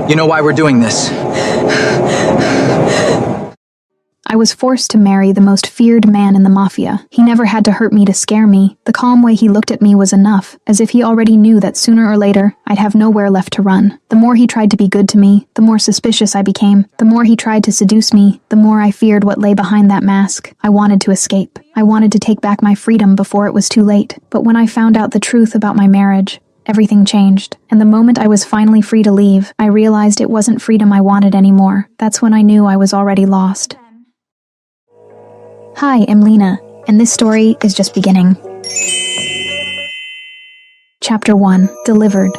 You know why we're doing this? I was forced to marry the most feared man in the Mafia. He never had to hurt me to scare me. The calm way he looked at me was enough, as if he already knew that sooner or later, I'd have nowhere left to run. The more he tried to be good to me, the more suspicious I became. The more he tried to seduce me, the more I feared what lay behind that mask. I wanted to escape. I wanted to take back my freedom before it was too late. But when I found out the truth about my marriage, everything changed. And the moment I was finally free to leave, I realized it wasn't freedom I wanted anymore. That's when I knew I was already lost. Hi, I'm Lena, and this story is just beginning. Chapter 1. Delivered.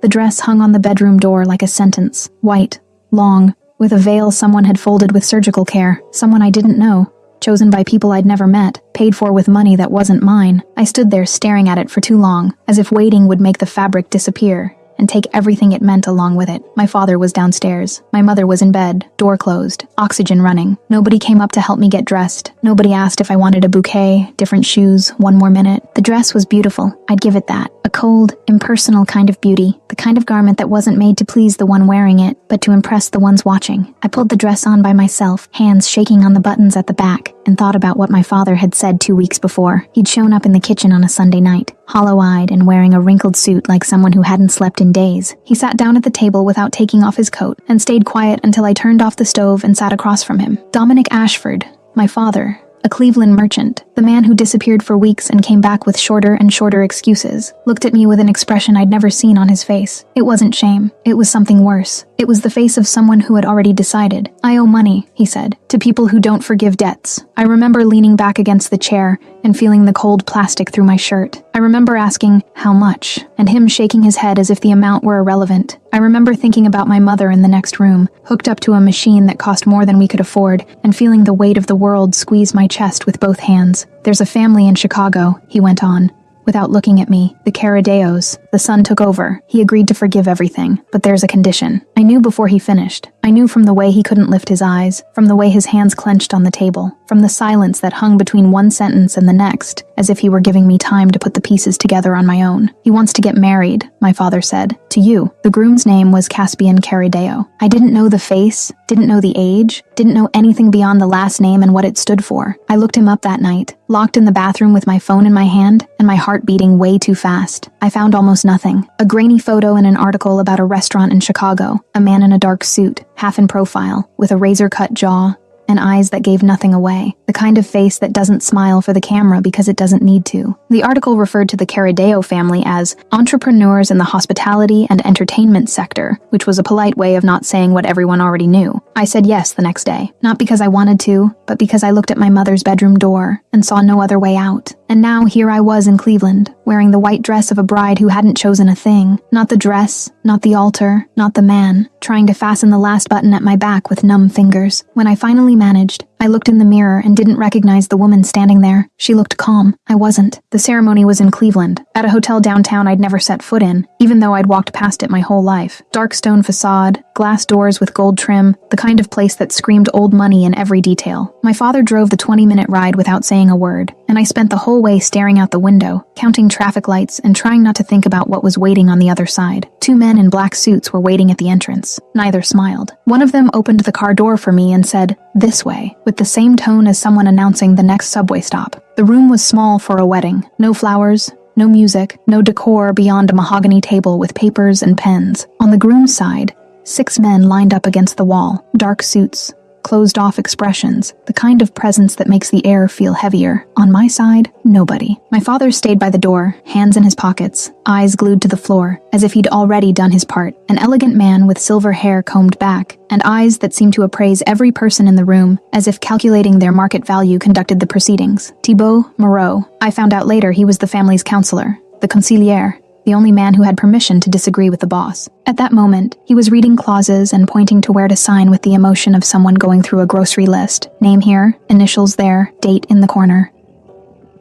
The dress hung on the bedroom door like a sentence, white, long, with a veil someone had folded with surgical care, someone I didn't know, chosen by people I'd never met, paid for with money that wasn't mine. I stood there staring at it for too long, as if waiting would make the fabric disappear and take everything it meant along with it. My father was downstairs. My mother was in bed, door closed, oxygen running. Nobody came up to help me get dressed. Nobody asked if I wanted a bouquet, different shoes, one more minute. The dress was beautiful. I'd give it that. A cold, impersonal kind of beauty. The kind of garment that wasn't made to please the one wearing it, but to impress the ones watching. I pulled the dress on by myself, hands shaking on the buttons at the back, and thought about what my father had said 2 weeks before. He'd shown up in the kitchen on a Sunday night, hollow-eyed and wearing a wrinkled suit like someone who hadn't slept in days. He sat down at the table without taking off his coat and stayed quiet until I turned off the stove and sat across from him. Dominic Ashford, my father, a Cleveland merchant, the man who disappeared for weeks and came back with shorter and shorter excuses, looked at me with an expression I'd never seen on his face. It wasn't shame. It was something worse. It was the face of someone who had already decided. "I owe money," he said, "to people who don't forgive debts." I remember leaning back against the chair and feeling the cold plastic through my shirt. I remember asking, "How much?" and him shaking his head as if the amount were irrelevant. I remember thinking about my mother in the next room, hooked up to a machine that cost more than we could afford, and feeling the weight of the world squeeze my chest with both hands. "There's a family in Chicago," he went on, without looking at me. "The Caradeos. The son took over. He agreed to forgive everything, but there's a condition." I knew before he finished. I knew from the way he couldn't lift his eyes, from the way his hands clenched on the table, from the silence that hung between one sentence and the next, as if he were giving me time to put the pieces together on my own. "He wants to get married," my father said, "to you." The groom's name was Caspian Caradeo. I didn't know the face, didn't know the age, didn't know anything beyond the last name and what it stood for. I looked him up that night, locked in the bathroom with my phone in my hand and my heart beating way too fast. I found almost nothing. A grainy photo in an article about a restaurant in Chicago, a man in a dark suit, half in profile, with a razor-cut jaw, and eyes that gave nothing away, the kind of face that doesn't smile for the camera because it doesn't need to. The article referred to the Caradeo family as entrepreneurs in the hospitality and entertainment sector, which was a polite way of not saying what everyone already knew. I said yes the next day, not because I wanted to, but because I looked at my mother's bedroom door and saw no other way out. And now here I was in Cleveland, wearing the white dress of a bride who hadn't chosen a thing. Not the dress, not the altar, not the man, trying to fasten the last button at my back with numb fingers. When I finally managed, I looked in the mirror and didn't recognize the woman standing there. She looked calm. I wasn't. The ceremony was in Cleveland, at a hotel downtown I'd never set foot in, even though I'd walked past it my whole life. Dark stone facade, glass doors with gold trim, the kind of place that screamed old money in every detail. My father drove the 20-minute ride without saying a word, and I spent the whole way staring out the window, counting traffic lights and trying not to think about what was waiting on the other side. 2 men in black suits were waiting at the entrance. Neither smiled. One of them opened the car door for me and said, "This way," with the same tone as someone announcing the next subway stop. The room was small for a wedding. No flowers, no music, no decor beyond a mahogany table with papers and pens. On the groom's side, 6 men lined up against the wall, dark suits, closed-off expressions, the kind of presence that makes the air feel heavier. On my side, nobody. My father stayed by the door, hands in his pockets, eyes glued to the floor, as if he'd already done his part. An elegant man with silver hair combed back, and eyes that seemed to appraise every person in the room, as if calculating their market value conducted the proceedings. Thibaut Moreau. I found out later he was the family's counselor, the conciliere, the only man who had permission to disagree with the boss. At that moment, he was reading clauses and pointing to where to sign with the emotion of someone going through a grocery list. Name here, initials there, date in the corner.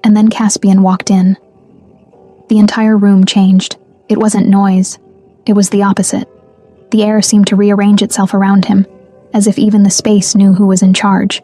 And then Caspian walked in. The entire room changed. It wasn't noise. It was the opposite. The air seemed to rearrange itself around him, as if even the space knew who was in charge.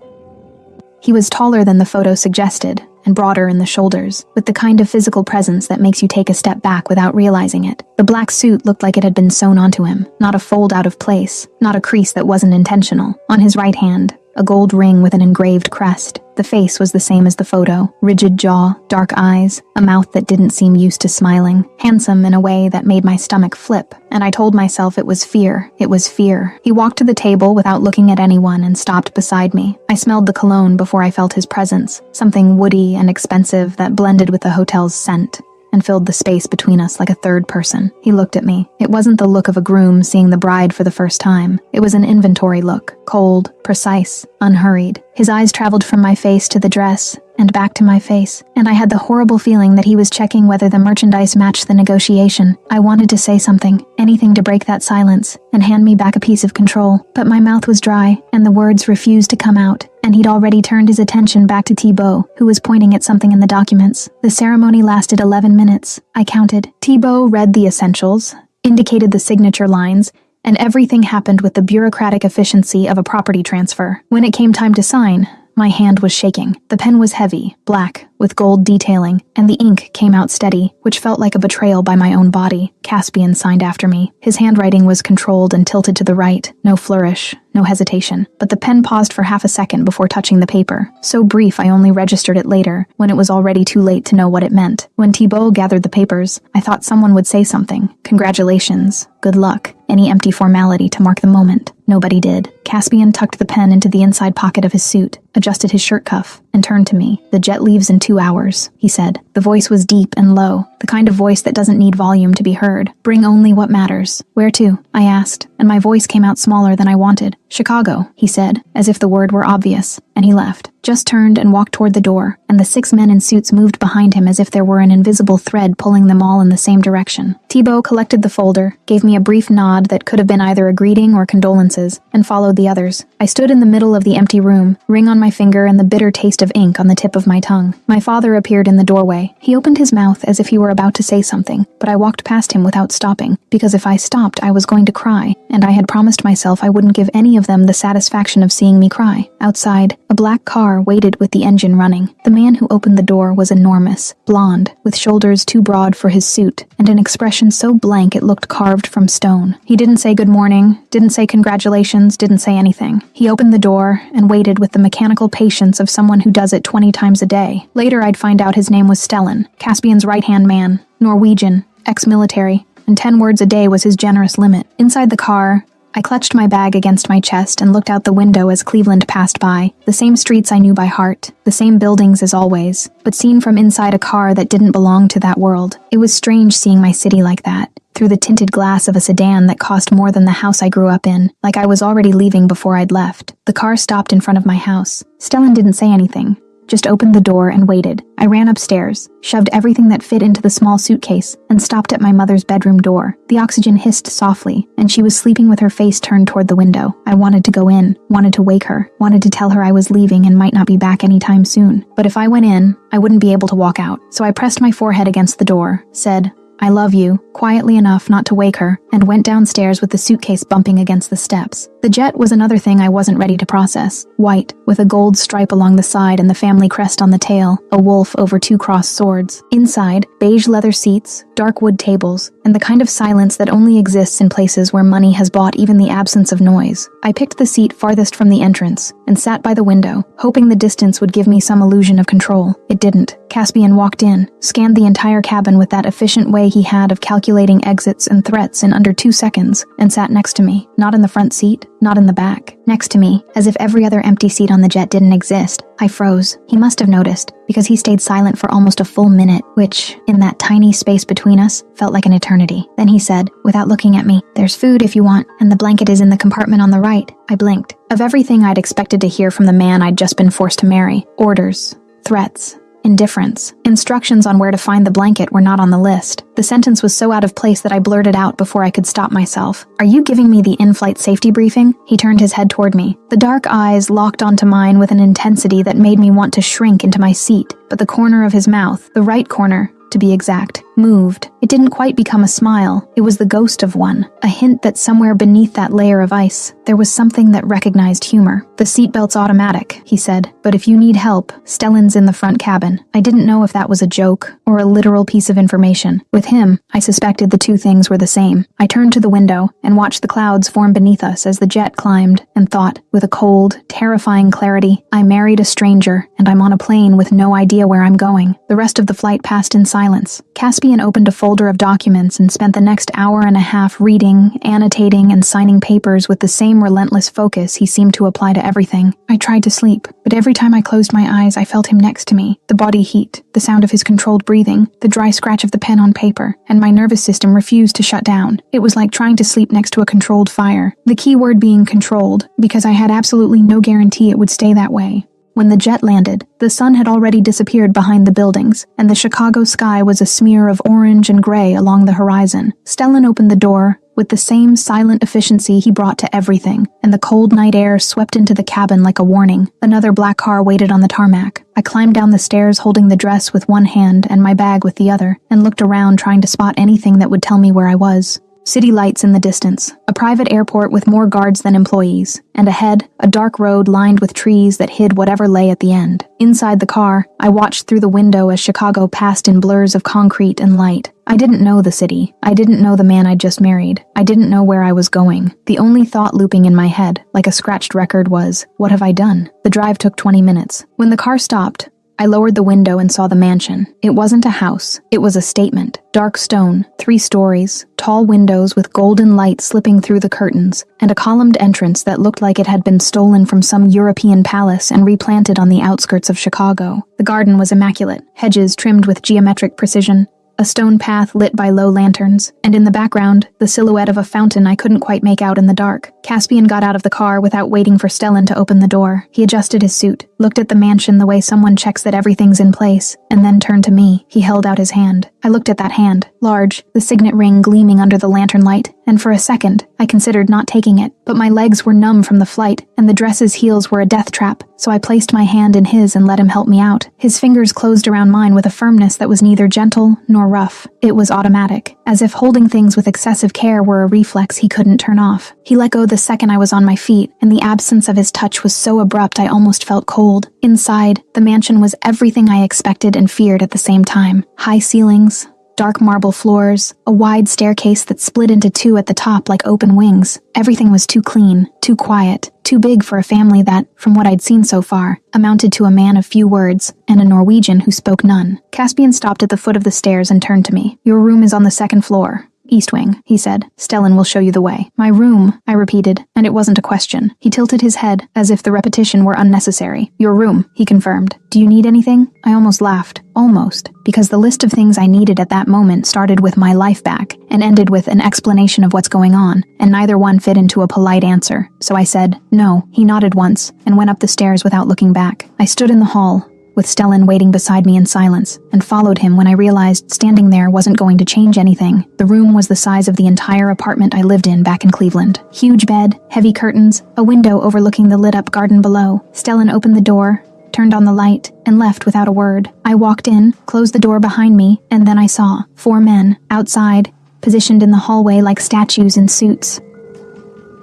He was taller than the photo suggested, and broader in the shoulders, with the kind of physical presence that makes you take a step back without realizing it. The black suit looked like it had been sewn onto him, not a fold out of place, not a crease that wasn't intentional. On his right hand, a gold ring with an engraved crest. The face was the same as the photo, rigid jaw, dark eyes, a mouth that didn't seem used to smiling, handsome in a way that made my stomach flip, and I told myself it was fear. It was fear. He walked to the table without looking at anyone and stopped beside me. I smelled the cologne before I felt his presence, something woody and expensive that blended with the hotel's scent and filled the space between us like a third person. He looked at me. It wasn't the look of a groom seeing the bride for the first time. It was an inventory look, cold, precise, unhurried. His eyes traveled from my face to the dress, and back to my face, and I had the horrible feeling that he was checking whether the merchandise matched the negotiation. I wanted to say something, anything to break that silence, and hand me back a piece of control, but my mouth was dry, and the words refused to come out, and he'd already turned his attention back to Thibault, who was pointing at something in the documents. The ceremony lasted 11 minutes. I counted. Thibault read the essentials, indicated the signature lines, and everything happened with the bureaucratic efficiency of a property transfer. When it came time to sign, my hand was shaking. The pen was heavy, black, with gold detailing, and the ink came out steady, which felt like a betrayal by my own body. Caspian signed after me. His handwriting was controlled and tilted to the right, no flourish, no hesitation, but the pen paused for half a second before touching the paper. So brief I only registered it later, when it was already too late to know what it meant. When Thibault gathered the papers, I thought someone would say something. Congratulations. Good luck. Any empty formality to mark the moment. Nobody did. Caspian tucked the pen into the inside pocket of his suit, adjusted his shirt cuff, and turned to me. The jet leaves in 2 hours, he said. The voice was deep and low, the kind of voice that doesn't need volume to be heard. Bring only what matters. Where to? I asked, and my voice came out smaller than I wanted. Chicago, he said, as if the word were obvious, and he left. Just turned and walked toward the door, and the 6 men in suits moved behind him as if there were an invisible thread pulling them all in the same direction. Thibault collected the folder, gave me a brief nod that could have been either a greeting or condolences, and followed the others. I stood in the middle of the empty room, ring on my finger and the bitter taste of ink on the tip of my tongue. My father appeared in the doorway. He opened his mouth as if he were about to say something, but I walked past him without stopping, because if I stopped I was going to cry, and I had promised myself I wouldn't give any of them the satisfaction of seeing me cry. Outside, a black car waited with the engine running. The man who opened the door was enormous, blonde, with shoulders too broad for his suit, and an expression so blank it looked carved from stone. He didn't say good morning, didn't say congratulations, didn't say anything. He opened the door and waited with the mechanical patience of someone who does it 20 times a day. Later I'd find out his name was Stellan, Caspian's right-hand man, Norwegian, ex-military, and 10 words a day was his generous limit. Inside the car, I clutched my bag against my chest and looked out the window as Cleveland passed by. The same streets I knew by heart, the same buildings as always, but seen from inside a car that didn't belong to that world. It was strange seeing my city like that, through the tinted glass of a sedan that cost more than the house I grew up in, like I was already leaving before I'd left. The car stopped in front of my house. Stellan didn't say anything, just opened the door and waited. I ran upstairs, shoved everything that fit into the small suitcase, and stopped at my mother's bedroom door. The oxygen hissed softly, and she was sleeping with her face turned toward the window. I wanted to go in, wanted to wake her, wanted to tell her I was leaving and might not be back anytime soon. But if I went in, I wouldn't be able to walk out. So I pressed my forehead against the door, said, "I love you," quietly enough not to wake her, and went downstairs with the suitcase bumping against the steps. The jet was another thing I wasn't ready to process. White, with a gold stripe along the side and the family crest on the tail, a wolf over 2 crossed swords. Inside, beige leather seats, dark wood tables, and the kind of silence that only exists in places where money has bought even the absence of noise. I picked the seat farthest from the entrance, and sat by the window, hoping the distance would give me some illusion of control. It didn't. Caspian walked in, scanned the entire cabin with that efficient way he had of calculating exits and threats in under 2 seconds, and sat next to me, not in the front seat, not in the back. Next to me, as if every other empty seat on the jet didn't exist. I froze. He must have noticed, because he stayed silent for almost a full minute, which, in that tiny space between us, felt like an eternity. Then he said, without looking at me, "There's food if you want, and the blanket is in the compartment on the right." I blinked. Of everything I'd expected to hear from the man I'd just been forced to marry, orders, threats, indifference. Instructions on where to find the blanket were not on the list. The sentence was so out of place that I blurted out before I could stop myself. "Are you giving me the in-flight safety briefing?" He turned his head toward me. The dark eyes locked onto mine with an intensity that made me want to shrink into my seat, but the corner of his mouth, the right corner, to be exact, moved. It didn't quite become a smile. It was the ghost of one, a hint that somewhere beneath that layer of ice, there was something that recognized humor. "The seatbelt's automatic," he said, "but if you need help, Stellan's in the front cabin." I didn't know if that was a joke or a literal piece of information. With him, I suspected the two things were the same. I turned to the window and watched the clouds form beneath us as the jet climbed, and thought, with a cold, terrifying clarity, I married a stranger, and I'm on a plane with no idea where I'm going. The rest of the flight passed in silence. Caspian opened a folder of documents and spent the next hour and a half reading, annotating, and signing papers with the same relentless focus he seemed to apply to everything. I tried to sleep, but every time I closed my eyes I felt him next to me, the body heat, the sound of his controlled breathing, the dry scratch of the pen on paper, and my nervous system refused to shut down. It was like trying to sleep next to a controlled fire. The key word being controlled, because I had absolutely no guarantee it would stay that way. When the jet landed, the sun had already disappeared behind the buildings, and the Chicago sky was a smear of orange and gray along the horizon. Stellan opened the door with the same silent efficiency he brought to everything, and the cold night air swept into the cabin like a warning. Another black car waited on the tarmac. I climbed down the stairs holding the dress with one hand and my bag with the other, and looked around trying to spot anything that would tell me where I was. City lights in the distance, a private airport with more guards than employees, and ahead, a dark road lined with trees that hid whatever lay at the end. Inside the car, I watched through the window as Chicago passed in blurs of concrete and light. I didn't know the city. I didn't know the man I'd just married. I didn't know where I was going. The only thought looping in my head, like a scratched record, was, what have I done? The drive took 20 minutes. When the car stopped, I lowered the window and saw the mansion. It wasn't a house. It was a statement. Dark stone, 3 stories, tall windows with golden light slipping through the curtains, and a columned entrance that looked like it had been stolen from some European palace and replanted on the outskirts of Chicago. The garden was immaculate, hedges trimmed with geometric precision, a stone path lit by low lanterns, and in the background, the silhouette of a fountain I couldn't quite make out in the dark. Caspian got out of the car without waiting for Stellan to open the door. He adjusted his suit, looked at the mansion the way someone checks that everything's in place, and then turned to me. He held out his hand. I looked at that hand, large, the signet ring gleaming under the lantern light, and for a second, I considered not taking it, but my legs were numb from the flight, and the dress's heels were a death trap, so I placed my hand in his and let him help me out. His fingers closed around mine with a firmness that was neither gentle nor rough. It was automatic, as if holding things with excessive care were a reflex he couldn't turn off. He let go the second I was on my feet, and the absence of his touch was so abrupt I almost felt cold. Inside, the mansion was everything I expected and feared at the same time. High ceilings, dark marble floors, a wide staircase that split into 2 at the top like open wings. Everything was too clean, too quiet, too big for a family that, from what I'd seen so far, amounted to a man of few words and a Norwegian who spoke none. Caspian stopped at the foot of the stairs and turned to me. "Your room is on the 2nd floor. East wing," he said. "Stellan will show you the way." "My room," I repeated, and it wasn't a question. He tilted his head, as if the repetition were unnecessary. "Your room," he confirmed. "Do you need anything?" I almost laughed. Almost. Because the list of things I needed at that moment started with my life back, and ended with an explanation of what's going on, and neither one fit into a polite answer. So I said, "No." He nodded once, and went up the stairs without looking back. I stood in the hall, with Stellan waiting beside me in silence, and followed him when I realized standing there wasn't going to change anything. The room was the size of the entire apartment I lived in back in Cleveland. Huge bed, heavy curtains, a window overlooking the lit-up garden below. Stellan opened the door, turned on the light, and left without a word. I walked in, closed the door behind me, and then I saw 4 men, outside, positioned in the hallway like statues in suits.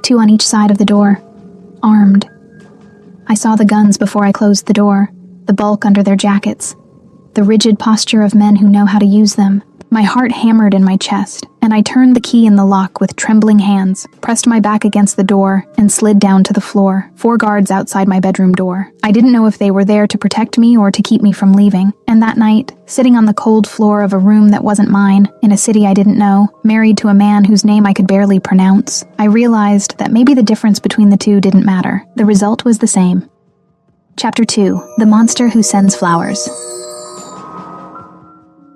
2 on each side of the door, armed. I saw the guns before I closed the door, the bulk under their jackets, the rigid posture of men who know how to use them. My heart hammered in my chest, and I turned the key in the lock with trembling hands, pressed my back against the door, and slid down to the floor. 4 guards outside my bedroom door. I didn't know if they were there to protect me or to keep me from leaving. And that night, sitting on the cold floor of a room that wasn't mine, in a city I didn't know, married to a man whose name I could barely pronounce, I realized that maybe the difference between the two didn't matter. The result was the same. Chapter 2. The Monster Who Sends Flowers.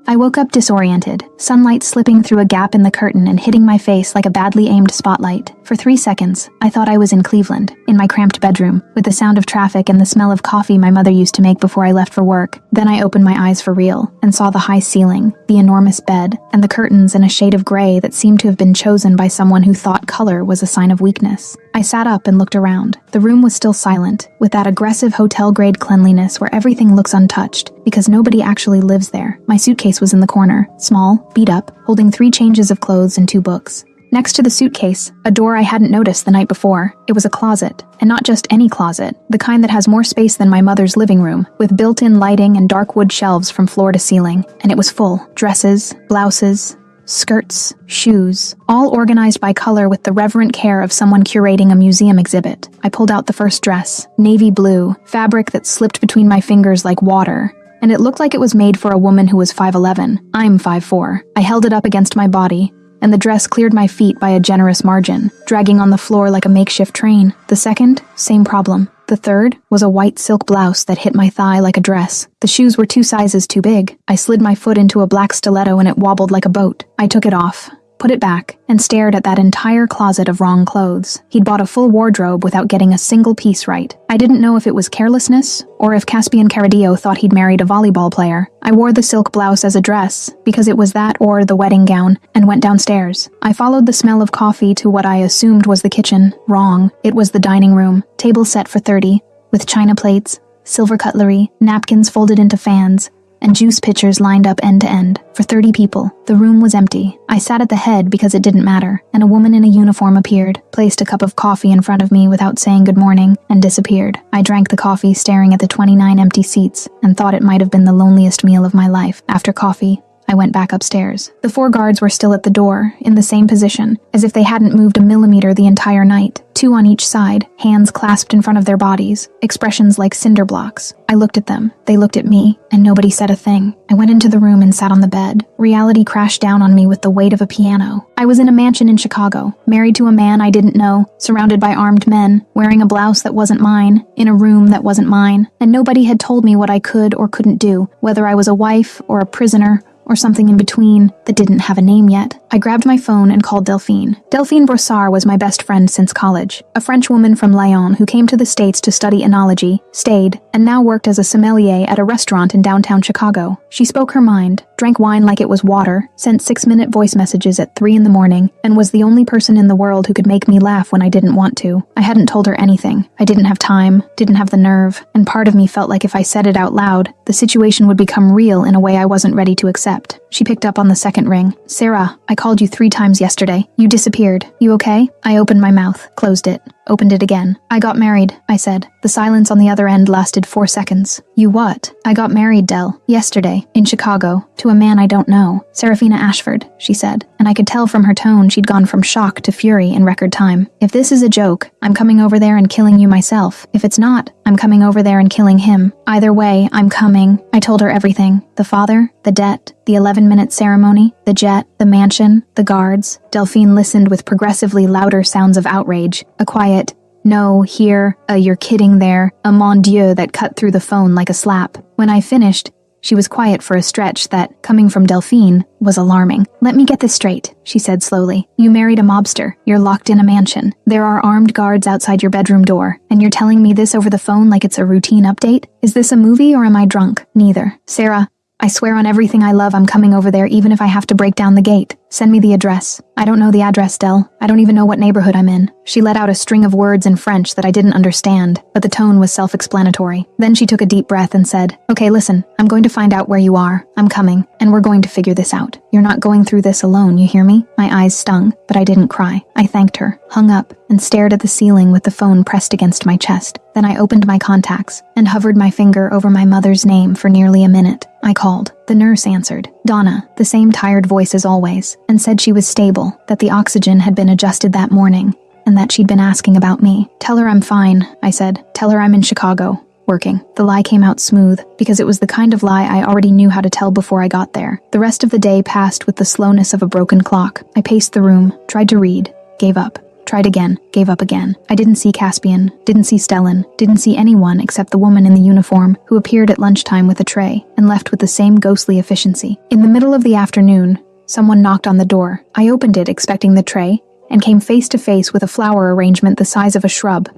I woke up disoriented, sunlight slipping through a gap in the curtain and hitting my face like a badly aimed spotlight. For 3 seconds, I thought I was in Cleveland, in my cramped bedroom, with the sound of traffic and the smell of coffee my mother used to make before I left for work. Then I opened my eyes for real, and saw the high ceiling, the enormous bed, and the curtains in a shade of gray that seemed to have been chosen by someone who thought color was a sign of weakness. I sat up and looked around. The room was still silent, with that aggressive hotel-grade cleanliness where everything looks untouched, because nobody actually lives there. My suitcase was in the corner, small, beat up, holding 3 changes of clothes and 2 books. Next to the suitcase, a door I hadn't noticed the night before. It was a closet, and not just any closet, the kind that has more space than my mother's living room, with built-in lighting and dark wood shelves from floor to ceiling. And it was full. Dresses, blouses, skirts, shoes, all organized by color with the reverent care of someone curating a museum exhibit. I pulled out the first dress, navy blue, fabric that slipped between my fingers like water, and it looked like it was made for a woman who was 5'11". I'm 5'4". I held it up against my body, and the dress cleared my feet by a generous margin, dragging on the floor like a makeshift train. The second, same problem. The third was a white silk blouse that hit my thigh like a dress. The shoes were 2 sizes too big. I slid my foot into a black stiletto and it wobbled like a boat. I took it off, put it back, and stared at that entire closet of wrong clothes. He'd bought a full wardrobe without getting a single piece right. I didn't know if it was carelessness, or if Caspian Caradillo thought he'd married a volleyball player. I wore the silk blouse as a dress, because it was that or the wedding gown, and went downstairs. I followed the smell of coffee to what I assumed was the kitchen. Wrong. It was the dining room. Table set for 30, with china plates, silver cutlery, napkins folded into fans, and juice pitchers lined up end to end. For 30 people. The room was empty. I sat at the head because it didn't matter, and a woman in a uniform appeared, placed a cup of coffee in front of me without saying good morning, and disappeared. I drank the coffee staring at the 29 empty seats, and thought it might have been the loneliest meal of my life. After coffee, I went back upstairs. The 4 guards were still at the door, in the same position, as if they hadn't moved a millimeter the entire night. 2 on each side, hands clasped in front of their bodies, expressions like cinder blocks. I looked at them, they looked at me, and nobody said a thing. I went into the room and sat on the bed. Reality crashed down on me with the weight of a piano. I was in a mansion in Chicago, married to a man I didn't know, surrounded by armed men, wearing a blouse that wasn't mine, in a room that wasn't mine, and nobody had told me what I could or couldn't do, whether I was a wife or a prisoner, or something in between that didn't have a name yet. I grabbed my phone and called Delphine. Delphine Brossard was my best friend since college, a French woman from Lyon who came to the States to study enology, stayed, and now worked as a sommelier at a restaurant in downtown Chicago. She spoke her mind, drank wine like it was water, sent 6-minute voice messages at 3 in the morning, and was the only person in the world who could make me laugh when I didn't want to. I hadn't told her anything. I didn't have time, didn't have the nerve, and part of me felt like if I said it out loud, the situation would become real in a way I wasn't ready to accept. She picked up on the second ring. "Sarah, I called you 3 times yesterday. You disappeared. You okay?" I opened my mouth, closed it, opened it again. "I got married," I said. The silence on the other end lasted 4 seconds. "You what?" "I got married, Del. Yesterday, in Chicago, to a man I don't know. Serafina Ashford," she said, and I could tell from her tone she'd gone from shock to fury in record time. "If this is a joke, I'm coming over there and killing you myself. If it's not, I'm coming over there and killing him. Either way, I'm coming." I told her everything. The father, the debt, the 11-minute ceremony, the jet, the mansion, the guards. Delphine listened with progressively louder sounds of outrage. A quiet, "No, here, you're kidding there," a mon dieu that cut through the phone like a slap. When I finished, she was quiet for a stretch that, coming from Delphine, was alarming. "Let me get this straight," she said slowly. "You married a mobster. You're locked in a mansion. There are armed guards outside your bedroom door, and you're telling me this over the phone like it's a routine update? Is this a movie or am I drunk? Neither. Sarah, I swear on everything I love I'm coming over there even if I have to break down the gate. Send me the address." "I don't know the address, Del. I don't even know what neighborhood I'm in." She let out a string of words in French that I didn't understand, but the tone was self-explanatory. Then she took a deep breath and said, "Okay, listen, I'm going to find out where you are. I'm coming, and we're going to figure this out. You're not going through this alone, you hear me?" My eyes stung, but I didn't cry. I thanked her, hung up, and stared at the ceiling with the phone pressed against my chest. Then I opened my contacts and hovered my finger over my mother's name for nearly a minute. I called. The nurse answered. Donna, the same tired voice as always, and said she was stable, that the oxygen had been adjusted that morning, and that she'd been asking about me. "Tell her I'm fine," I said. "Tell her I'm in Chicago, working." The lie came out smooth, because it was the kind of lie I already knew how to tell before I got there. The rest of the day passed with the slowness of a broken clock. I paced the room, tried to read, gave up. Tried again, gave up again. I didn't see Caspian, didn't see Stellan, didn't see anyone except the woman in the uniform who appeared at lunchtime with a tray and left with the same ghostly efficiency. In the middle of the afternoon, someone knocked on the door. I opened it expecting the tray and came face to face with a flower arrangement the size of a shrub.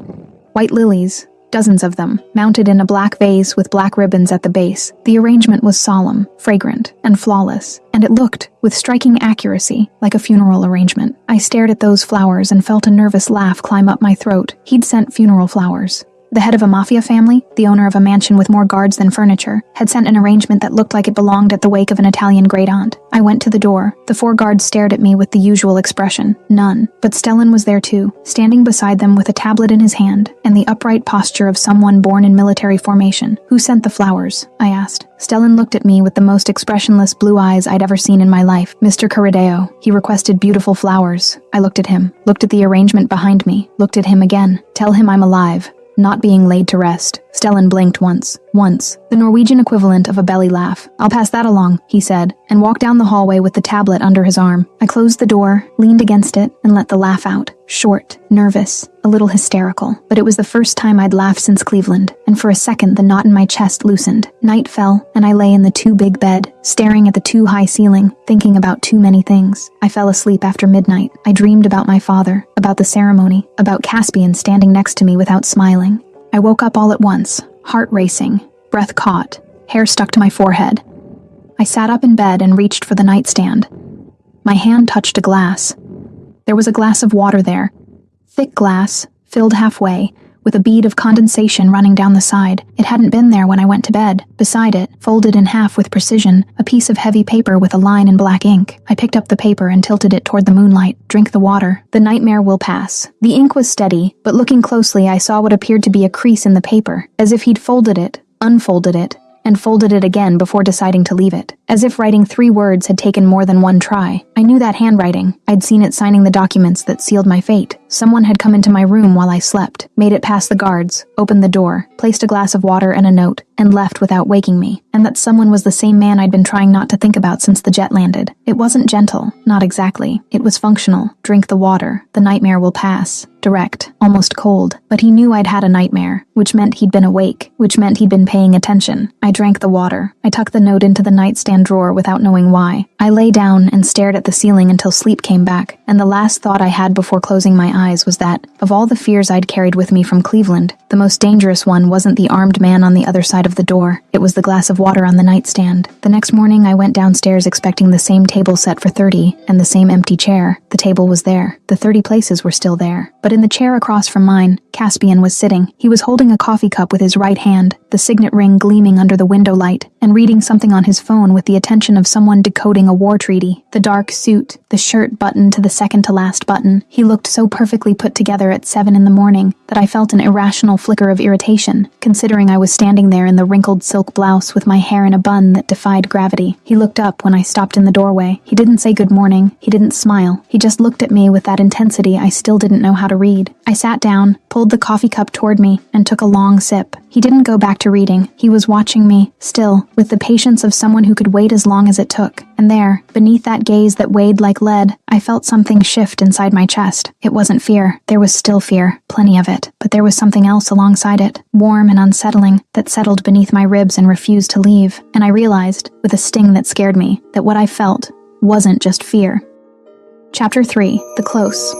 White lilies, dozens of them, mounted in a black vase with black ribbons at the base. The arrangement was solemn, fragrant, and flawless, and it looked, with striking accuracy, like a funeral arrangement. I stared at those flowers and felt a nervous laugh climb up my throat. He'd sent funeral flowers. The head of a mafia family, the owner of a mansion with more guards than furniture, had sent an arrangement that looked like it belonged at the wake of an Italian great-aunt. I went to the door. The 4 guards stared at me with the usual expression, none. But Stellan was there too, standing beside them with a tablet in his hand, and the upright posture of someone born in military formation. "Who sent the flowers?" I asked. Stellan looked at me with the most expressionless blue eyes I'd ever seen in my life. "Mr. Corradeo. He requested beautiful flowers." I looked at him, looked at the arrangement behind me, looked at him again. "Tell him I'm alive. Not being laid to rest." Stellan blinked once. The Norwegian equivalent of a belly laugh. "I'll pass that along," he said, and walked down the hallway with the tablet under his arm. I closed the door, leaned against it, and let the laugh out. Short, nervous, a little hysterical. But it was the first time I'd laughed since Cleveland, and for a second the knot in my chest loosened. Night fell, and I lay in the too big bed, staring at the too high ceiling, thinking about too many things. I fell asleep after midnight. I dreamed about my father, about the ceremony, about Caspian standing next to me without smiling. I woke up all at once, heart racing, breath caught, hair stuck to my forehead. I sat up in bed and reached for the nightstand. My hand touched a glass. There was a glass of water there. Thick glass, filled halfway, with a bead of condensation running down the side. It hadn't been there when I went to bed. Beside it, folded in half with precision, a piece of heavy paper with a line in black ink. I picked up the paper and tilted it toward the moonlight. "Drink the water. The nightmare will pass." The ink was steady, but looking closely I saw what appeared to be a crease in the paper, as if he'd folded it, unfolded it, and folded it again before deciding to leave it. As if writing 3 words had taken more than one try. I knew that handwriting. I'd seen it signing the documents that sealed my fate. Someone had come into my room while I slept, made it past the guards, opened the door, placed a glass of water and a note, and left without waking me. And that someone was the same man I'd been trying not to think about since the jet landed. It wasn't gentle, not exactly. It was functional. Drink the water. The nightmare will pass. Direct, almost cold. But he knew I'd had a nightmare, which meant he'd been awake, which meant he'd been paying attention. I drank the water. I tucked the note into the nightstand drawer without knowing why. I lay down and stared at the ceiling until sleep came back, and the last thought I had before closing my eyes was that, of all the fears I'd carried with me from Cleveland, the most dangerous one wasn't the armed man on the other side of the door. It was the glass of water on the nightstand. The next morning I went downstairs expecting the same table set for 30, and the same empty chair. The table was there. The 30 places were still there. But in the chair across from mine, Caspian was sitting. He was holding a coffee cup with his right hand, the signet ring gleaming under the window light, and reading something on his phone with the attention of someone decoding a war treaty. The dark suit, the shirt buttoned to the second-to-last button. He looked so perfectly put together at 7 in the morning that I felt an irrational flicker of irritation, considering I was standing there in the wrinkled silk blouse with my hair in a bun that defied gravity. He looked up when I stopped in the doorway. He didn't say good morning. He didn't smile. He just looked at me with that intensity I still didn't know how to read. I sat down, pulled the coffee cup toward me, and took a long sip. He didn't go back to reading. He was watching me, still, with the patience of someone who could wait as long as it took. And there, beneath that gaze that weighed like lead, I felt something shift inside my chest. It wasn't fear. There was still fear, plenty of it, but there was something else alongside it, warm and unsettling, that settled beneath my ribs and refused to leave. And I realized, with a sting that scared me, that what I felt wasn't just fear. Chapter 3. The Close.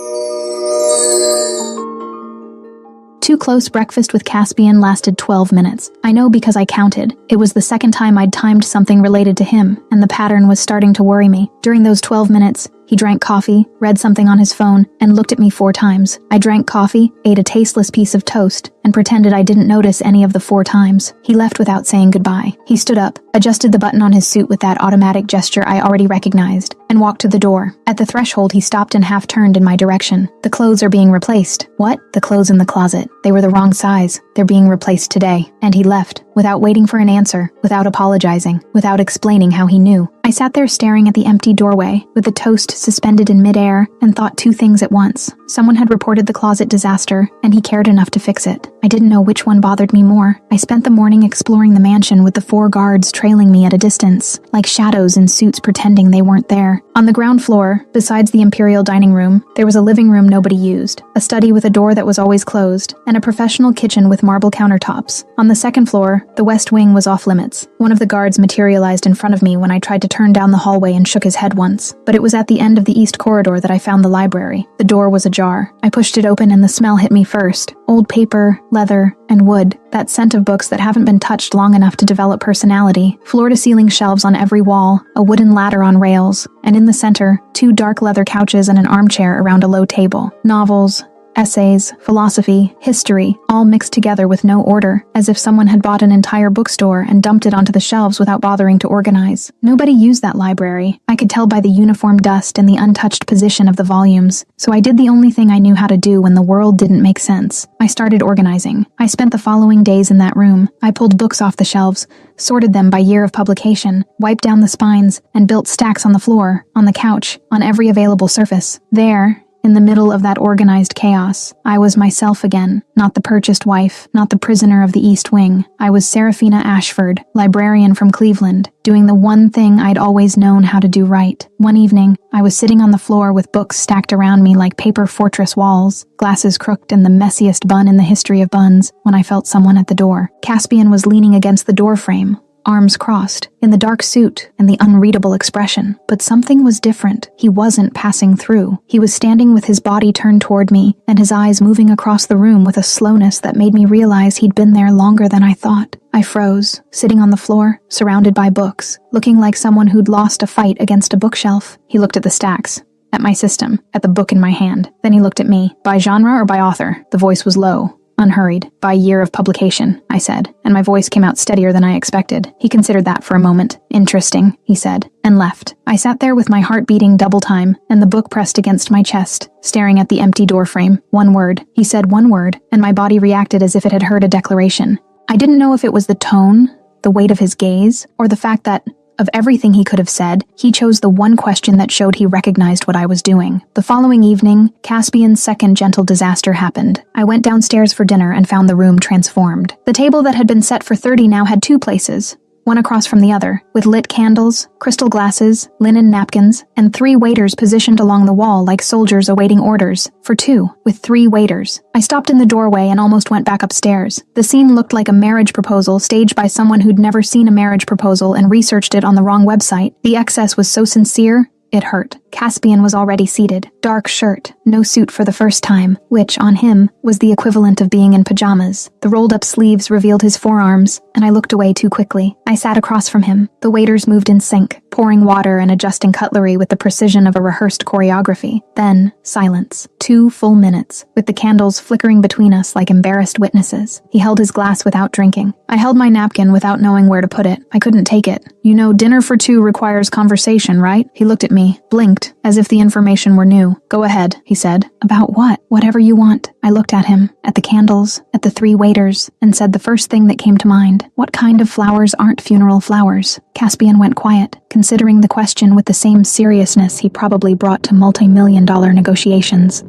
Too Close breakfast with Caspian lasted 12 minutes. I know because I counted. It was the second time I'd timed something related to him, and the pattern was starting to worry me. During those 12 minutes, he drank coffee, read something on his phone, and looked at me 4 times. I drank coffee, ate a tasteless piece of toast, and pretended I didn't notice any of the 4 times. He left without saying goodbye. He stood up, adjusted the button on his suit with that automatic gesture I already recognized, and walked to the door. At the threshold, he stopped and half-turned in my direction. "The clothes are being replaced." "What?" "The clothes in the closet. They were the wrong size. They're being replaced today." And he left, without waiting for an answer, without apologizing, without explaining how he knew. I sat there staring at the empty doorway, with the toast suspended in midair, and thought 2 things at once. Someone had reported the closet disaster, and he cared enough to fix it. I didn't know which one bothered me more. I spent the morning exploring the mansion with the 4 guards trailing me at a distance, like shadows in suits pretending they weren't there. On the ground floor, besides the imperial dining room, there was a living room nobody used, a study with a door that was always closed, and a professional kitchen with marble countertops. On the second floor, the west wing was off limits. One of the guards materialized in front of me when I tried to turn down the hallway and shook his head once, but it was at the end of the east corridor that I found the library. The door was ajar. ajar. I pushed it open and the smell hit me first. Old paper, leather, and wood. That scent of books that haven't been touched long enough to develop personality. Floor-to-ceiling shelves on every wall, a wooden ladder on rails, and in the center, 2 dark leather couches and an armchair around a low table. Novels, essays, philosophy, history, all mixed together with no order, as if someone had bought an entire bookstore and dumped it onto the shelves without bothering to organize. Nobody used that library. I could tell by the uniform dust and the untouched position of the volumes, so I did the only thing I knew how to do when the world didn't make sense. I started organizing. I spent the following days in that room. I pulled books off the shelves, sorted them by year of publication, wiped down the spines, and built stacks on the floor, on the couch, on every available surface. There, in the middle of that organized chaos, I was myself again, not the purchased wife, not the prisoner of the East Wing. I was Seraphina Ashford, librarian from Cleveland, doing the one thing I'd always known how to do right. One evening, I was sitting on the floor with books stacked around me like paper fortress walls, glasses crooked and the messiest bun in the history of buns, when I felt someone at the door. Caspian was leaning against the doorframe, arms crossed, in the dark suit and the unreadable expression. But something was different. He wasn't passing through. He was standing with his body turned toward me, and his eyes moving across the room with a slowness that made me realize he'd been there longer than I thought. I froze, sitting on the floor, surrounded by books, looking like someone who'd lost a fight against a bookshelf. He looked at the stacks, at my system, at the book in my hand. Then he looked at me. By genre or by author? The voice was low, unhurried. By year of publication, I said, and my voice came out steadier than I expected. He considered that for a moment. Interesting, he said, and left. I sat there with my heart beating double time, and the book pressed against my chest, staring at the empty doorframe. One word. He said one word, and my body reacted as if it had heard a declaration. I didn't know if it was the tone, the weight of his gaze, or the fact that, of everything he could have said, he chose the one question that showed he recognized what I was doing. The following evening, Caspian's second gentle disaster happened. I went downstairs for dinner and found the room transformed. The table that had been set for 30 now had 2 places, one across from the other, with lit candles, crystal glasses, linen napkins, and 3 waiters positioned along the wall like soldiers awaiting orders, for 2, with 3 waiters. I stopped in the doorway and almost went back upstairs. The scene looked like a marriage proposal staged by someone who'd never seen a marriage proposal and researched it on the wrong website. The excess was so sincere, it hurt. Caspian was already seated. Dark shirt, no suit for the first time, which, on him, was the equivalent of being in pajamas. The rolled-up sleeves revealed his forearms, and I looked away too quickly. I sat across from him. The waiters moved in sync, pouring water and adjusting cutlery with the precision of a rehearsed choreography. Then, silence. 2 full minutes, with the candles flickering between us like embarrassed witnesses. He held his glass without drinking. I held my napkin without knowing where to put it. I couldn't take it. You know, dinner for 2 requires conversation, right? He looked at me, blinked, as if the information were new. Go ahead, he said. About what? Whatever you want. I looked at him, at the candles, at the 3 waiters, and said the first thing that came to mind. What kind of flowers aren't funeral flowers? Caspian went quiet, considering the question with the same seriousness he probably brought to multi-million-dollar negotiations.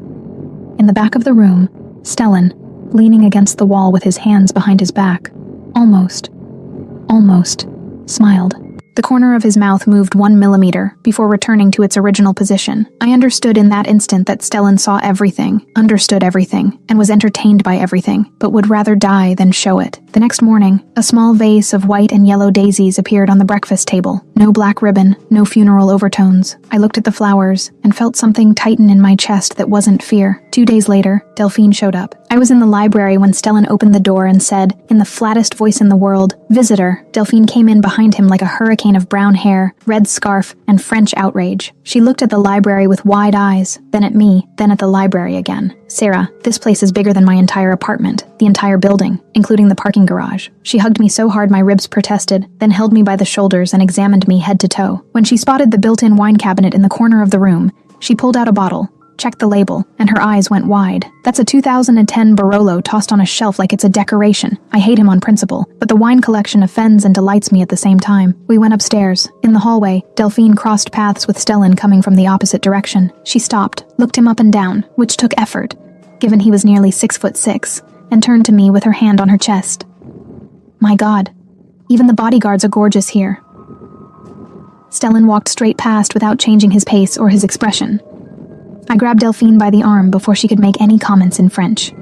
In the back of the room, Stellan, leaning against the wall with his hands behind his back, almost, smiled. The corner of his mouth moved 1 millimeter before returning to its original position. I understood in that instant that Stellan saw everything, understood everything, and was entertained by everything, but would rather die than show it. The next morning, a small vase of white and yellow daisies appeared on the breakfast table. No black ribbon, no funeral overtones. I looked at the flowers and felt something tighten in my chest that wasn't fear. 2 days later, Delphine showed up. I was in the library when Stellan opened the door and said, in the flattest voice in the world, "Visitor." Delphine came in behind him like a hurricane of brown hair, red scarf, and French outrage. She looked at the library with wide eyes, then at me, then at the library again. "Sarah, this place is bigger than my entire apartment, the entire building, including the parking garage." She hugged me so hard my ribs protested, then held me by the shoulders and examined me head to toe. When she spotted the built-in wine cabinet in the corner of the room, she pulled out a bottle, checked the label, and her eyes went wide. "That's a 2010 Barolo tossed on a shelf like it's a decoration. I hate him on principle, but the wine collection offends and delights me at the same time." We went upstairs. In the hallway, Delphine crossed paths with Stellan coming from the opposite direction. She stopped, looked him up and down, which took effort, given he was nearly 6'6", and turned to me with her hand on her chest. "My God, even the bodyguards are gorgeous here." Stellan walked straight past without changing his pace or his expression. I grabbed Delphine by the arm before she could make any comments in French.